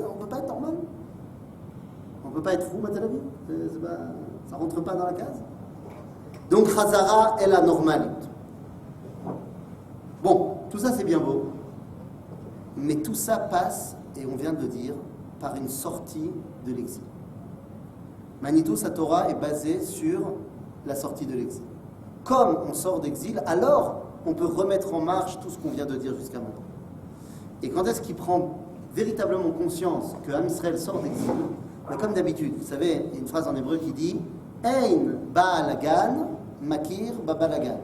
on ne peut pas être normal. On ne peut pas être froum à Tel Aviv. Ça rentre pas dans la case. Donc Chazara est la normalité. Bon, tout ça c'est bien beau, mais tout ça passe, et on vient de le dire, par une sortie de l'exil. Manitou, sa Torah est basée sur la sortie de l'exil. Comme on sort d'exil, alors on peut remettre en marche tout ce qu'on vient de dire jusqu'à maintenant. Et quand est-ce qu'il prend véritablement conscience que Am Israël sort d'exil? Mais comme d'habitude, vous savez, il y a une phrase en hébreu qui dit Ein ba'alagan makir babalagan.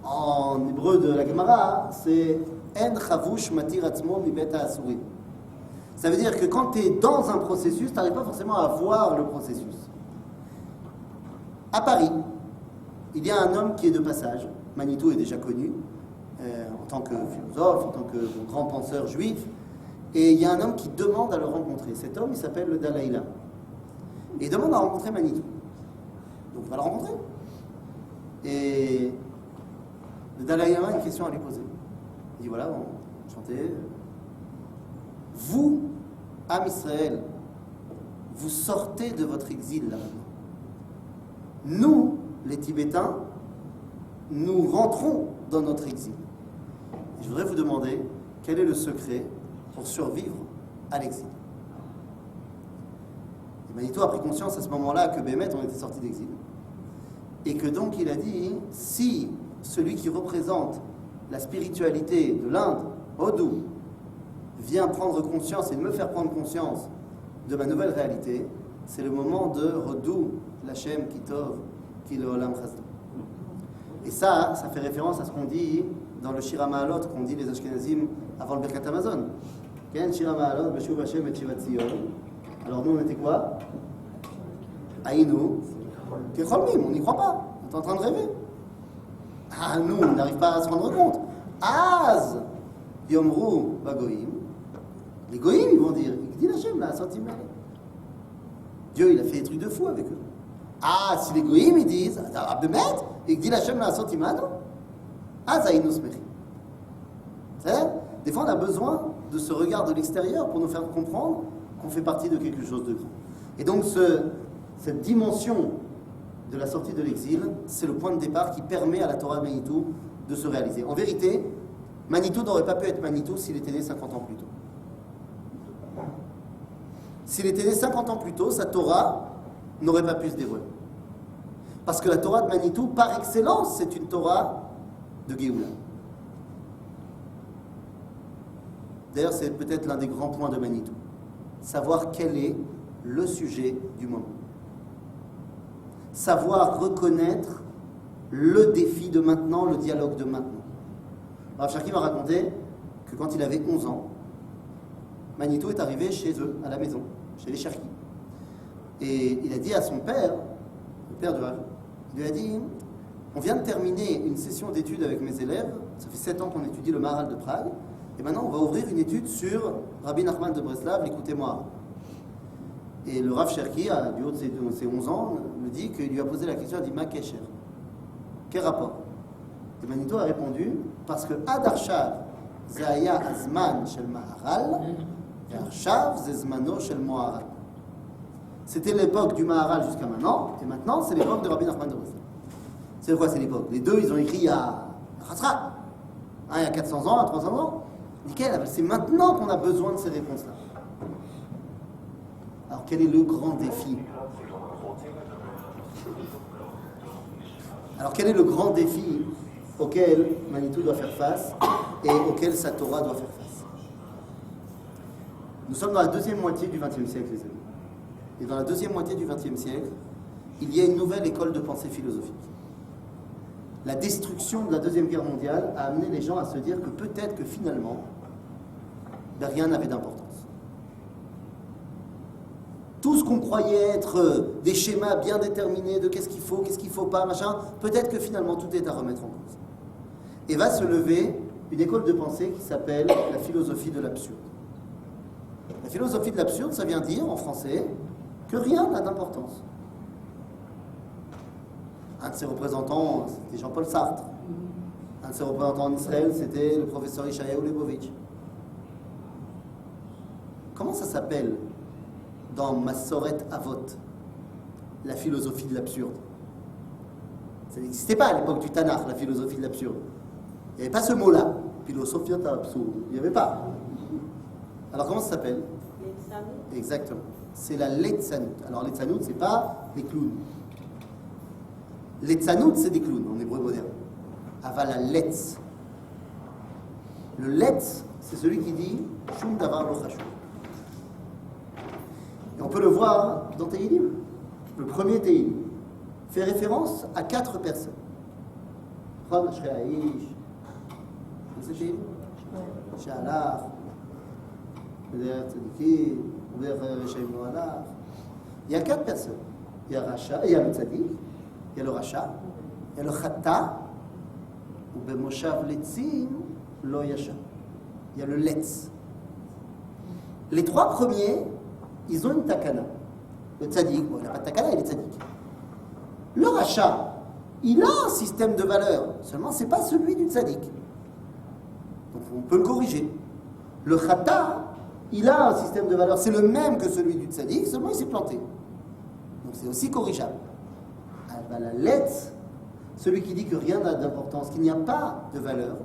En hébreu de la Gemara, c'est En chavush matir atzmo mibet ha'asurim. Ça veut dire que quand tu es dans un processus, tu n'arrives pas forcément à voir le processus. À Paris, il y a un homme qui est de passage. Manitou est déjà connu en tant que philosophe, en tant que grand penseur juif. Et il y a un homme qui demande à le rencontrer. Cet homme, il s'appelle le Dalai Lama. Et il demande à rencontrer Manitou. Donc, il va le rencontrer. Et le Dalai Lama a une question à lui poser. Il dit, voilà, bon, enchanté. Vous, Am Israël, vous sortez de votre exil là maintenant. Nous, les Tibétains, nous rentrons dans notre exil. Et je voudrais vous demander quel est le secret pour survivre à l'exil. Et Manitou a pris conscience à ce moment-là que Bémet, on était sorti d'exil. Et que donc il a dit, si celui qui représente la spiritualité de l'Inde, Hodou, vient prendre conscience et me faire prendre conscience de ma nouvelle réalité, c'est le moment de Hodou, l'Hachem Kitov, qui le Olam Chasdou. Et ça fait référence à ce qu'on dit dans le Shira Ma'alot, qu'on dit les Ashkenazim avant le Birkat Amazon. Ken Shira Ma'alot, Beshuv Hashem et Shivat Zion. Alors nous on était quoi? Aïnou, Kecholmim, on n'y croit pas, on est en train de rêver. Ah, nous, on n'arrive pas à se rendre compte. Az, Yomru, Bagoïm. Les Goïm, ils vont dire, il dit Hachem, là, sentiment. Dieu, il a fait des trucs de fou avec eux. Ah, si les Goïm, ils disent, Abdemet, il dit Hachem, là, sentiment, Az, Aïnou, Smechi. C'est-à-dire, des fois, on a besoin de ce regard de l'extérieur pour nous faire comprendre qu'on fait partie de quelque chose de grand. Et donc, cette dimension de la sortie de l'exil, c'est le point de départ qui permet à la Torah de Manitou de se réaliser. En vérité, Manitou n'aurait pas pu être Manitou s'il était né 50 ans plus tôt. S'il était né 50 ans plus tôt, sa Torah n'aurait pas pu se dévoiler. Parce que la Torah de Manitou, par excellence, c'est une Torah de Géoula. D'ailleurs, c'est peut-être l'un des grands points de Manitou. Savoir quel est le sujet du moment. Savoir reconnaître le défi de maintenant, le dialogue de maintenant. Rav Cherki m'a raconté que quand il avait 11 ans, Manitou est arrivé chez eux, à la maison, chez les Cherki. Et il a dit à son père, le père de Rav, il lui a dit, on vient de terminer une session d'études avec mes élèves, ça fait 7 ans qu'on étudie le Maharal de Prague, et maintenant on va ouvrir une étude sur Rabbi Nachman de Breslav, l'écoutez-moi. Et le Rav Cherki, du haut de ses 11 ans, me dit qu'il lui a posé la question, il a dit, Ma Kesher. Quel rapport? Et Manitou a répondu, parce que Adarshav, Zaya Azman Shel Maharal, et Arshav, Zezmano Shel Moharal. C'était l'époque du Maharal jusqu'à maintenant, et maintenant c'est l'époque de Rabbi Nachman de Breslav. C'est quoi, c'est l'époque? Les deux, ils ont écrit il y a Khasra, il y a 400 ans, il y a 300 ans. Nickel, c'est maintenant qu'on a besoin de ces réponses-là. Alors quel est le grand défi? Alors quel est le grand défi auquel Manitou doit faire face et auquel sa Torah doit faire face? Nous sommes dans la deuxième moitié du XXe siècle, les amis. Et dans la deuxième moitié du XXe siècle, il y a une nouvelle école de pensée philosophique. La destruction de la Deuxième Guerre mondiale a amené les gens à se dire que peut-être que finalement, rien n'avait d'importance. Tout ce qu'on croyait être des schémas bien déterminés de qu'est-ce qu'il faut pas, machin, peut-être que finalement tout est à remettre en cause. Et va se lever une école de pensée qui s'appelle la philosophie de l'absurde. La philosophie de l'absurde, ça vient dire en français que rien n'a d'importance. Un de ses représentants, c'était Jean-Paul Sartre. Un de ses représentants en Israël, c'était le professeur Ishayahu Lebovitch. Comment ça s'appelle dans Massoret Avot, la philosophie de l'absurde? Ça n'existait pas à l'époque du Tanakh, la philosophie de l'absurde. Il n'y avait pas ce mot-là, philosophie absurde. Il n'y avait pas. Alors comment ça s'appelle? Exactement. C'est la Letzanout. Alors Letzanout, c'est pas des clowns. Letzanout, c'est des clowns en hébreu moderne. Aval la Letz. Le Letz, c'est celui qui dit Shum davar lo chashuv. Et on peut le voir dans Tehillim. Le premier Tehillim fait référence à 4 personnes. Chom Ashrei Haish. C'est Tehillim. She'alach. derrière Tzadikim, ou vers Rechaim Noalach. Il y a 4 personnes. Il y a Racha, il y a le Tzadik, il y a le Racha, il y a le Chata, ou Bemoshav Letzim, Lo Yasha. Il y a le Letz. Les 3 premiers, ils ont une takana. Le Tzadik, bon, il n'a pas de takana, il est Tzadik. Le Racha, il a un système de valeurs, seulement ce n'est pas celui du Tzadik. Donc on peut le corriger. Le Chata, il a un système de valeurs, c'est le même que celui du Tzadik, seulement il s'est planté. Donc c'est aussi corrigeable. Ah, ben, la lettre, celui qui dit que rien n'a d'importance, qu'il n'y a pas de valeur,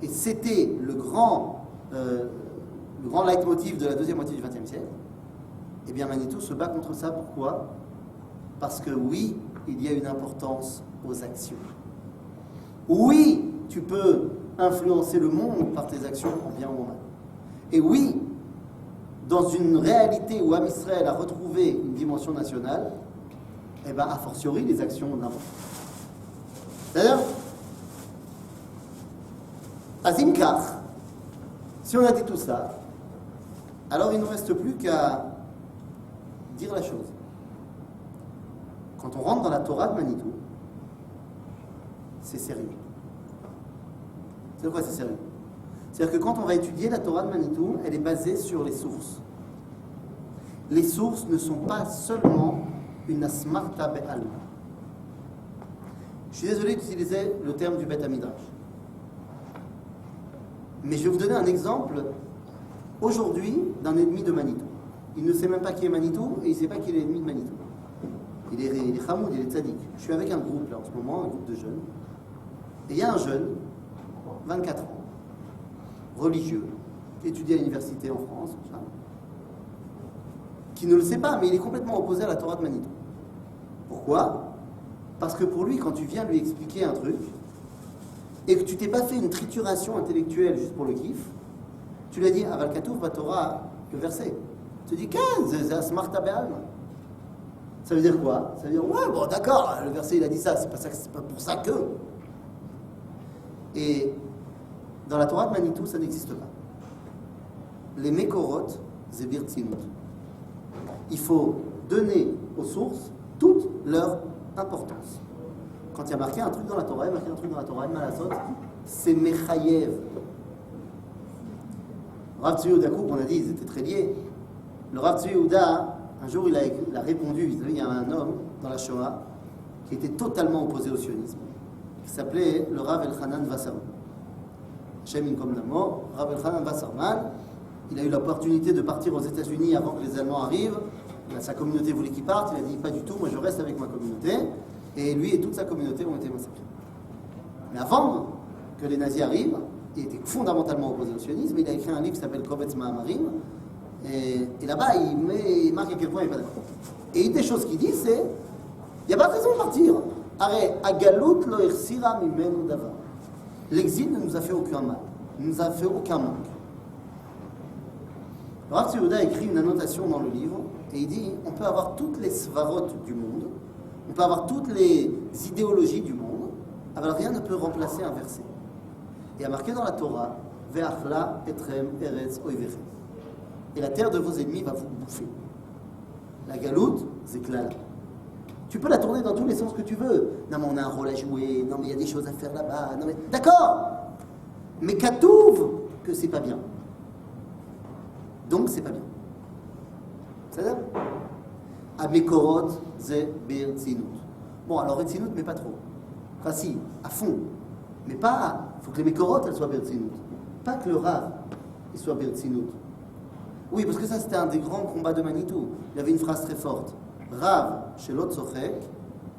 et c'était le grand leitmotiv de la deuxième moitié du XXe siècle, eh bien Manitou se bat contre ça. Pourquoi ? Parce que oui, il y a une importance aux actions. Oui, tu peux influencer le monde par tes actions en bien ou en mal. Et oui, dans une réalité où Am Israël a retrouvé une dimension nationale, eh bien, a fortiori, les actions ont d'importance. D'ailleurs, à Zimkar, si on a dit tout ça, alors il ne nous reste plus qu'à dire la chose. Quand on rentre dans la Torah de Manitou, c'est sérieux. C'est quoi c'est sérieux ? C'est-à-dire que quand on va étudier la Torah de Manitou, elle est basée sur les sources. Les sources ne sont pas seulement une asmarta be'alma. Je suis désolé d'utiliser le terme du Beth Hamidrash. Mais je vais vous donner un exemple aujourd'hui d'un ennemi de Manitou. Il ne sait même pas qui est Manitou et il ne sait pas qui est l'ennemi de Manitou. Il est Hamoud, il est Tzadik. Je suis avec un groupe là en ce moment, un groupe de jeunes. Et il y a un jeune, 24 ans, religieux, qui étudie à l'université en France, qui ne le sait pas, mais il est complètement opposé à la Torah de Manitou. Pourquoi ? Parce que pour lui, quand tu viens lui expliquer un truc, et que tu t'es pas fait une trituration intellectuelle juste pour le kiff, tu lui as dit, Aval Katouf, Torah, le verset. Tu dis, 15, c'est Asmarta Be'alma. Ça veut dire quoi ? Ça veut dire, ouais, bon, d'accord, le verset il a dit ça, c'est pas pour ça que. Et dans la Torah de Manitou, ça n'existe pas. Les Mekorot, c'est Birtzinut. Il faut donner aux sources toute leur importance. Quand il y a marqué un truc dans la Torah, il y a marqué un truc dans la Torah, c'est Mechayev. Rav Tzvi Yehuda Kouk, on a dit, ils étaient très liés. Le Rav Tzvi Yehuda, un jour, il a répondu, il y a un homme dans la Shoah qui était totalement opposé au sionisme, qui s'appelait le Rav Elchanan Wasserman. Shem Inkom Namo, Rav Elchanan Wasserman, il a eu l'opportunité de partir aux États-Unis avant que les Allemands arrivent. Sa communauté voulait qu'il parte, il a dit pas du tout, moi je reste avec ma communauté. Et lui et toute sa communauté ont été massacrés. Mais avant que les nazis arrivent, il était fondamentalement opposé au sionisme. Il a écrit un livre qui s'appelle Kovetz Ma'amarim. Et là-bas, il marque à quel point il n'est pas d'accord. Et une des choses qu'il dit, c'est il n'y a pas de raison de partir. Arrête, Agalut lo irsira mimenu davar. L'exil ne nous a fait aucun mal, ne nous a fait aucun manque. Rav Tzvi Yehuda a écrit une annotation dans le livre, et il dit on peut avoir toutes les svarot du monde, on peut avoir toutes les idéologies du monde, alors rien ne peut remplacer un verset. Il y a marqué dans la Torah Ve'achla etrem eretz oivechem. Et la terre de vos ennemis va vous bouffer. La galoute, c'est clair. Tu peux la tourner dans tous les sens que tu veux. Non, mais on a un rôle à jouer. Non, mais il y a des choses à faire là-bas. Non, mais d'accord. Mais Katouv, que c'est pas bien. Donc, c'est pas bien. C'est ça ? Amekorot, ze bertzinut. Bon, alors bertzinut, mais pas trop. Enfin, si, à fond. Mais pas. Il faut que les Mekorot, elles soient bertzinut. Pas que le Rav, il soit bertzinut. Oui, parce que ça, c'était un des grands combats de Manitou. Il y avait une phrase très forte. Rav, chez l'autre Sochek,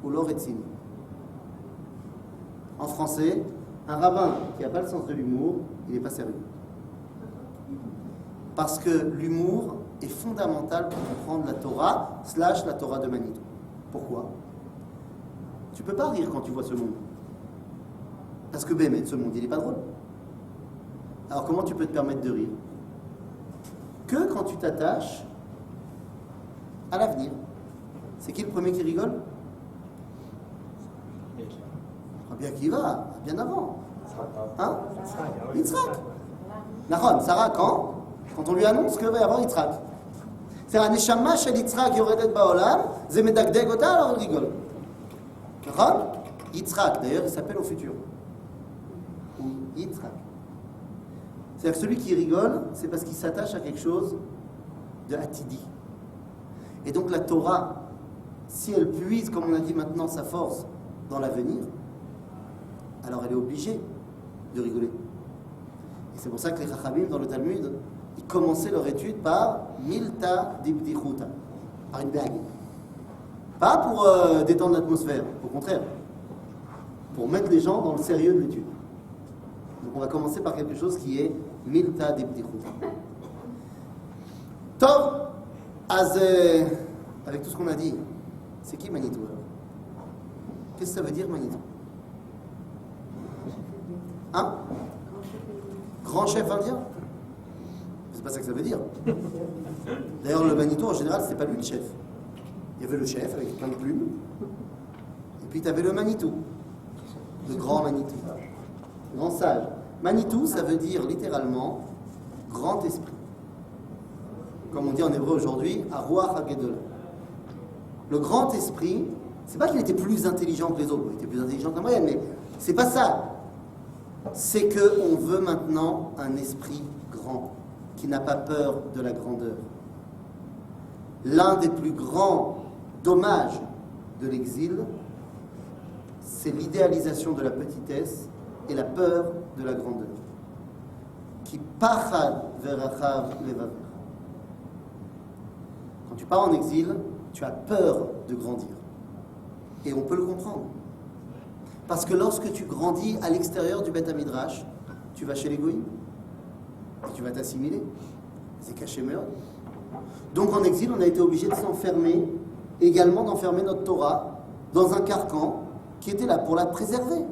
ou l'Oretzin. En français, un rabbin qui n'a pas le sens de l'humour, il n'est pas sérieux. Parce que l'humour est fondamental pour comprendre la Torah, / la Torah de Manitou. Pourquoi ? Tu ne peux pas rire quand tu vois ce monde. Parce que Bémet, ce monde, il n'est pas drôle. Alors comment tu peux te permettre de rire ? Que quand tu t'attaches à l'avenir. C'est qui le premier qui rigole ? Rabbi Akiva, bien avant. Hein ? Yitzhak. Nahon, Sarah quand ? Quand on lui annonce qu'il va y avoir Yitzhak. C'est-à-dire, un Neshama shel Yitzhak yoredet ba'olam, ze medagdeg ota, alors il rigole. Kachon, Yitzhak, d'ailleurs, il s'appelle au futur. Ou Yitzhak. C'est-à-dire que celui qui rigole, c'est parce qu'il s'attache à quelque chose de Hatidi. Et donc la Torah, si elle puise, comme on a dit maintenant, sa force dans l'avenir, alors elle est obligée de rigoler. Et c'est pour ça que les Chachamim, dans le Talmud, ils commençaient leur étude par Milta Dibdichuta, par une blague. Pas pour détendre l'atmosphère, au contraire, pour mettre les gens dans le sérieux de l'étude. Donc on va commencer par quelque chose qui est Milta Dibdichuta. Tov, avec tout ce qu'on a dit, c'est qui Manitou alors? Qu'est-ce que ça veut dire Manitou? Hein? Grand chef indien? C'est pas ça que ça veut dire. D'ailleurs, le Manitou en général, c'est pas lui le chef. Il y avait le chef avec plein de plumes, et puis tu avais le Manitou, le grand Manitou, le grand sage. Manitou, ça veut dire littéralement grand esprit. Comme on dit en hébreu aujourd'hui, Aruach HaGedolah. Le grand esprit, c'est pas qu'il était plus intelligent que les autres, il était plus intelligent que la moyenne, mais c'est pas ça. C'est qu'on veut maintenant un esprit grand, qui n'a pas peur de la grandeur. L'un des plus grands dommages de l'exil, c'est l'idéalisation de la petitesse et la peur de la grandeur. Qui pachad verachav levaver. Quand tu pars en exil, tu as peur de grandir. Et on peut le comprendre. Parce que lorsque tu grandis à l'extérieur du Beth Hamidrash, tu vas chez les goïms et tu vas t'assimiler. C'est caché meurtre. Donc en exil, on a été obligé de s'enfermer, également d'enfermer notre Torah dans un carcan qui était là pour la préserver.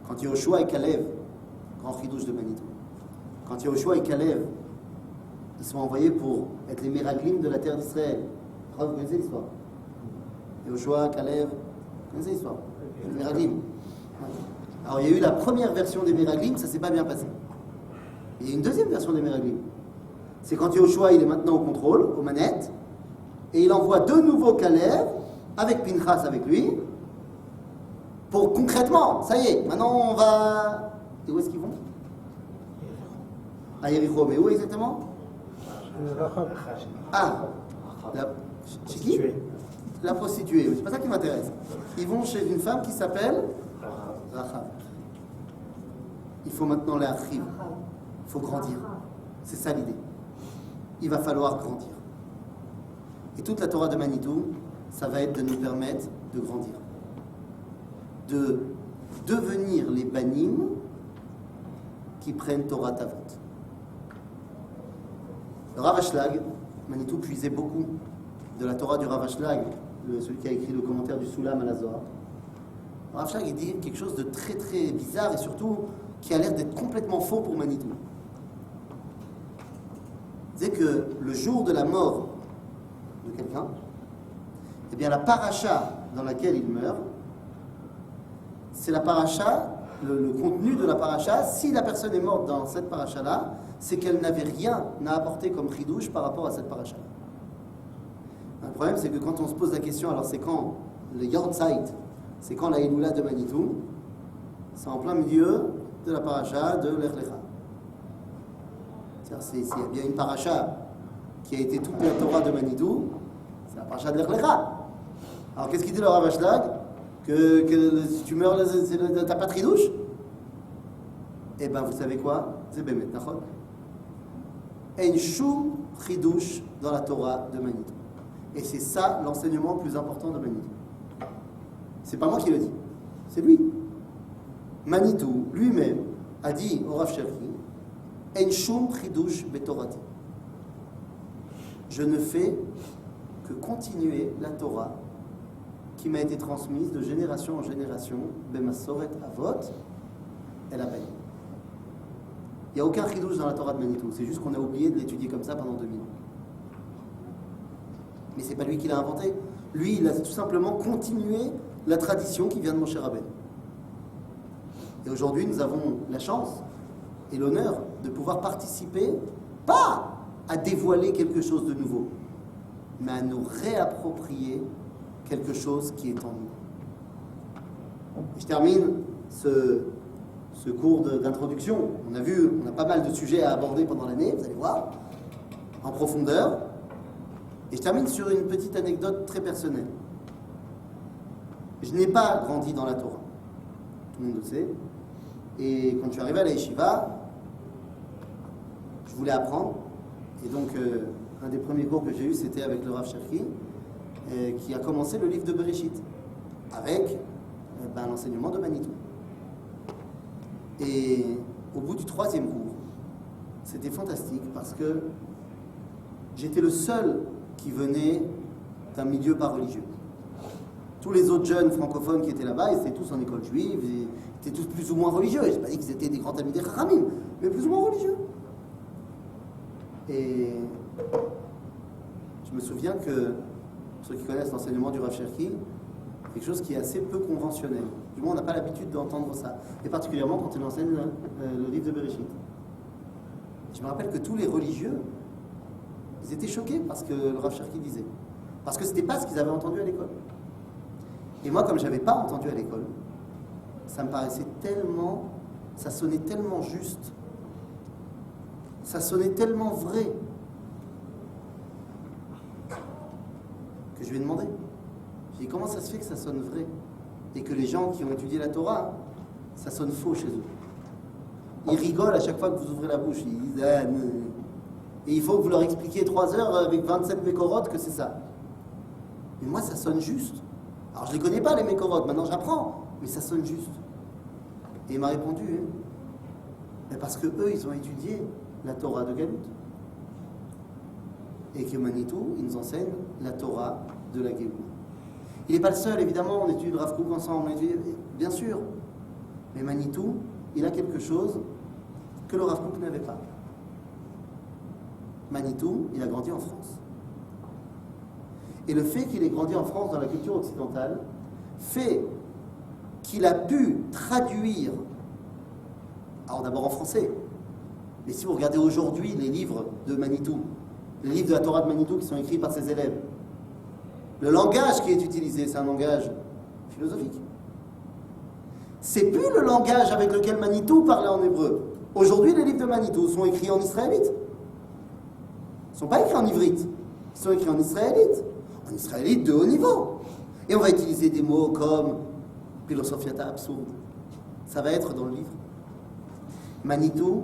Quand Yehoshua et Kalev, grand chidouche de Manitou, quand Yehoshua et Kalev, ils sont envoyés pour être les Meraglim de la terre d'Israël. Vous connaissez l'histoire? Yehoshua, Kalev, vous connaissez l'histoire? Les Meraglim. Alors il y a eu la première version des Meraglim, ça s'est pas bien passé. Il y a une deuxième version des Meraglim. C'est quand Yehoshua il est maintenant au contrôle, aux manettes, et il envoie de nouveau Kalev, avec Pinchas avec lui, pour concrètement, ça y est, maintenant on va... Et où est-ce qu'ils vont? À Yericho, mais où exactement? Ah, chez qui? La prostituée, c'est pas ça qui m'intéresse. Ils vont chez une femme qui s'appelle Rachav. Il faut maintenant l'arriver. Il faut grandir. C'est ça l'idée. Il va falloir grandir. Et toute la Torah de Manitou, ça va être de nous permettre de grandir. De devenir les banim qui prennent Torah Tavot. Le Rav Ashlag, Manitou puisait beaucoup de la Torah du Rav Ashlag, celui qui a écrit le commentaire du Soulam à la Zohar. Le Rav Ashlag, il dit quelque chose de très très bizarre et surtout qui a l'air d'être complètement faux pour Manitou. Il disait que le jour de la mort de quelqu'un, eh bien la paracha dans laquelle il meurt, c'est la paracha, le contenu de la paracha, si la personne est morte dans cette paracha-là, c'est qu'elle n'avait rien à apporter comme chidouche par rapport à cette paracha. Le problème, c'est que quand on se pose la question, alors c'est quand le Yortzeit, c'est quand la Eloula de Manitou, c'est en plein milieu de la paracha de Lech Lecha. C'est-à-dire, s'il y a bien une paracha qui a été toute la Torah de Manitou, c'est la paracha de Lech Lecha. Alors qu'est-ce qu'il dit le Rav Ashlag? Que si tu meurs, t'as pas de chidouche? Eh bien, vous savez quoi? C'est Bémet, Nachon. Et une chou chidouche dans la Torah de Manitou. Et c'est ça l'enseignement le plus important de Manitou. C'est pas moi qui le dis, c'est lui. Manitou lui-même a dit au Rav Cherki, En shum chidouche betorati. Je ne fais que continuer la Torah qui m'a été transmise de génération en génération, bemasoret avot, el aben. Il n'y a aucun chidouche dans la Torah de Manitou, c'est juste qu'on a oublié de l'étudier comme ça pendant 2000 ans. Mais c'est pas lui qui l'a inventé. Lui, il a tout simplement continué la tradition qui vient de Moshe Rabbeinu. Et aujourd'hui, nous avons la chance et l'honneur de pouvoir participer, pas à dévoiler quelque chose de nouveau, mais à nous réapproprier quelque chose qui est en nous. Et je termine ce cours d'introduction. On a pas mal de sujets à aborder pendant l'année, vous allez voir, en profondeur. Et je termine sur une petite anecdote très personnelle. Je n'ai pas grandi dans la Torah, tout le monde le sait. Et quand je suis arrivé à la Yeshiva, je voulais apprendre. Et donc, un des premiers cours que j'ai eu, c'était avec le Rav Cherki, qui a commencé le livre de Bereshit, avec l'enseignement de Manitou. Et au bout du 3e cours, c'était fantastique parce que j'étais le seul qui venait d'un milieu pas religieux. Tous les autres jeunes francophones qui étaient là-bas, ils étaient tous en école juive, ils étaient tous plus ou moins religieux. Je n'ai pas dit qu'ils étaient des grands amis des Chachamim, mais plus ou moins religieux. Et je me souviens que, ceux qui connaissent l'enseignement du Rav Cherki, quelque chose qui est assez peu conventionnel. Du moins, on n'a pas l'habitude d'entendre ça. Et particulièrement quand il enseigne le livre de Bereshit. Je me rappelle que tous les religieux, ils étaient choqués parce que le Rav Cherki disait. Parce que ce n'était pas ce qu'ils avaient entendu à l'école. Et moi, comme je n'avais pas entendu à l'école, ça me paraissait tellement, ça sonnait tellement juste, ça sonnait tellement vrai, que je lui ai demandé. J'ai dit, comment ça se fait que ça sonne vrai et que les gens qui ont étudié la Torah, ça sonne faux chez eux? Ils rigolent à chaque fois que vous ouvrez la bouche. Ils disent, ah, et il faut que vous leur expliquiez 3 heures avec 27 mécorotes que c'est ça. Mais moi, ça sonne juste. Alors, je ne les connais pas, les mécorotes. Maintenant, j'apprends. Mais ça sonne juste. Et il m'a répondu, mais parce que eux, ils ont étudié la Torah de Galut. Et que Manitou, ils nous enseignent la Torah de la Géoula. Il n'est pas le seul, évidemment, on étudie le Rav Kook ensemble, bien sûr. Mais Manitou, il a quelque chose que le Rav Kook n'avait pas. Manitou, il a grandi en France. Et le fait qu'il ait grandi en France dans la culture occidentale fait qu'il a pu traduire, alors d'abord en français, mais si vous regardez aujourd'hui les livres de Manitou, les livres de la Torah de Manitou qui sont écrits par ses élèves, le langage qui est utilisé, c'est un langage philosophique. C'est plus le langage avec lequel Manitou parlait en hébreu. Aujourd'hui, les livres de Manitou sont écrits en israélite. Ils ne sont pas écrits en ivrite. Ils sont écrits en israélite de haut niveau. Et on va utiliser des mots comme philosophiata absurde. Ça va être dans le livre. Manitou,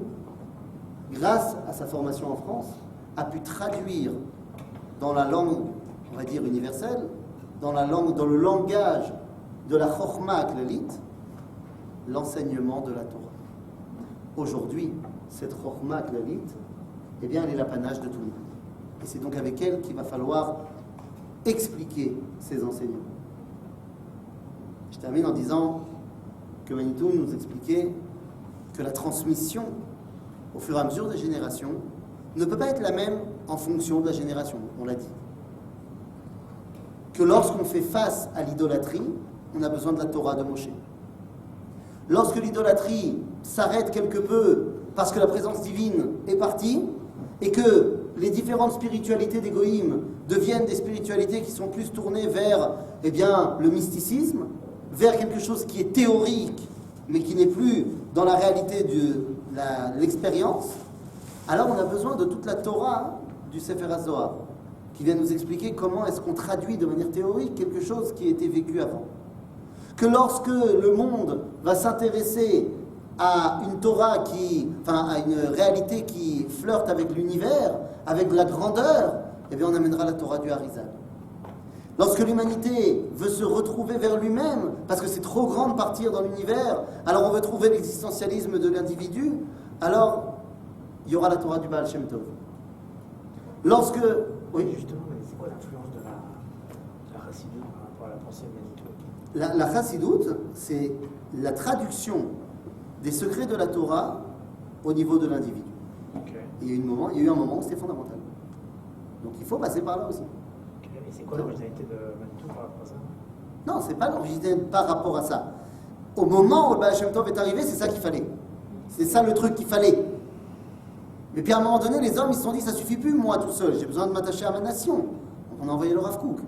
grâce à sa formation en France, a pu traduire dans la langue, on va dire universelle, dans le langage de la Chokhma Klélite, l'enseignement de la Torah. Aujourd'hui, cette Chokhma Klélite, eh bien, elle est l'apanage de tout le monde. Et c'est donc avec elle qu'il va falloir expliquer ces enseignements. Je termine en disant que Manitou nous expliquait que la transmission, au fur et à mesure des générations, ne peut pas être la même en fonction de la génération, on l'a dit. Que lorsqu'on fait face à l'idolâtrie, on a besoin de la Torah de Moshe. Lorsque l'idolâtrie s'arrête quelque peu parce que la présence divine est partie, et que les différentes spiritualités des Goïm deviennent des spiritualités qui sont plus tournées vers le mysticisme, vers quelque chose qui est théorique, mais qui n'est plus dans la réalité de l'expérience, alors on a besoin de toute la Torah du Sefer HaZohar, qui vient nous expliquer comment est-ce qu'on traduit de manière théorique quelque chose qui a été vécu avant. Que lorsque le monde va s'intéresser à une Torah à une réalité qui flirte avec l'univers, avec la grandeur, eh bien on amènera la Torah du Harizal. Lorsque l'humanité veut se retrouver vers lui-même, parce que c'est trop grand de partir dans l'univers, alors on veut trouver l'existentialisme de l'individu, alors il y aura la Torah du Baal Shem Tov. Lorsque... Oui, justement, c'est quoi l'influence de la Chassidoute par rapport à la pensée de Manitou? La Chassidoute, c'est la traduction des secrets de la Torah au niveau de l'individu. Okay. Il y a eu un moment où c'était fondamental. Donc il faut passer par là aussi. Okay. Et c'est quoi l'originalité de Manitou par rapport à ça? Non, c'est pas l'originalité par rapport à ça. Au moment où le Baal Shem Tov est arrivé, c'est ça qu'il fallait. C'est ça le truc qu'il fallait. Mais puis à un moment donné, les hommes, ils se sont dit, ça suffit plus, moi tout seul, j'ai besoin de m'attacher à ma nation. Donc on a envoyé le Rav Kook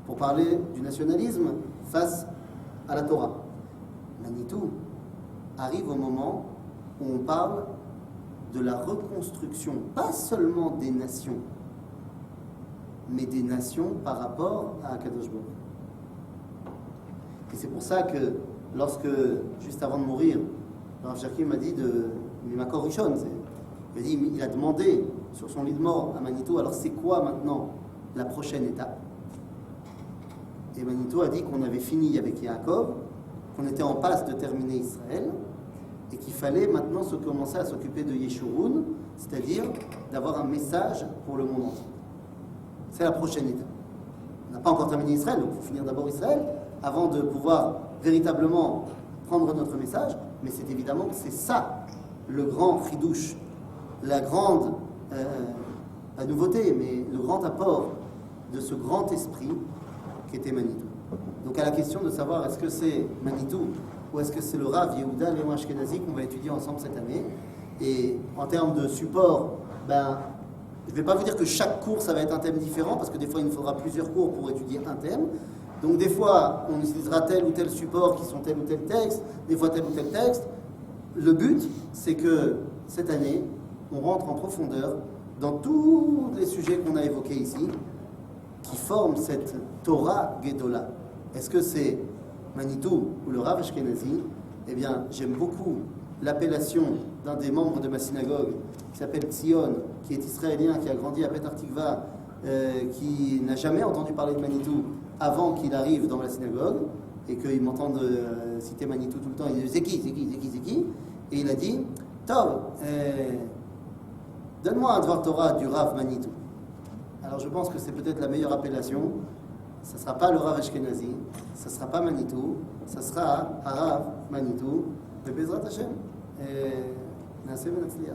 pour parler du nationalisme face à la Torah. Manitou arrive au moment où on parle de la reconstruction, pas seulement des nations, mais des nations par rapport à Akadosh Baruch. Et c'est pour ça que lorsque, juste avant de mourir, le Rav Cherki m'a dit de Mimakor Rishon, il a demandé sur son lit de mort à Manitou, alors c'est quoi maintenant la prochaine étape? Et Manitou a dit qu'on avait fini avec Yaakov, qu'on était en passe de terminer Israël, et qu'il fallait maintenant se commencer à s'occuper de Yeshurun, c'est-à-dire d'avoir un message pour le monde entier. C'est la prochaine étape. On n'a pas encore terminé Israël, donc il faut finir d'abord Israël, avant de pouvoir véritablement prendre notre message, mais c'est évidemment que c'est ça, le grand chidouche, la grande, la nouveauté, mais le grand apport de ce grand esprit qui était Manitou. Donc à la question de savoir est-ce que c'est Manitou ou est-ce que c'est le Rav Yehuda Léon Ashkenazi qu'on va étudier ensemble cette année. Et en termes de support, je ne vais pas vous dire que chaque cours ça va être un thème différent, parce que des fois il nous faudra plusieurs cours pour étudier un thème. Donc des fois on utilisera tel ou tel support qui sont tel ou tel texte, des fois tel ou tel texte. Le but c'est que cette année on rentre en profondeur dans tous les sujets qu'on a évoqués ici, qui forment cette Torah Gedola. Est-ce que c'est Manitou ou le Rav Ashkenazi? Eh bien, j'aime beaucoup l'appellation d'un des membres de ma synagogue, qui s'appelle Tzion, qui est israélien, qui a grandi à Petah Tikva, qui n'a jamais entendu parler de Manitou avant qu'il arrive dans la synagogue, et qu'il m'entende citer Manitou tout le temps. Il dit, c'est qui? Et il a dit, Tov, donne-moi un Dvar Torah du Rav Manitou. Alors je pense que c'est peut-être la meilleure appellation. Ce ne sera pas le Rav Ashkenazi, ce ne sera pas Manitou, ce sera Harav Manitou, de Bezrat Hashem. Et Naaseh V'Natzliach.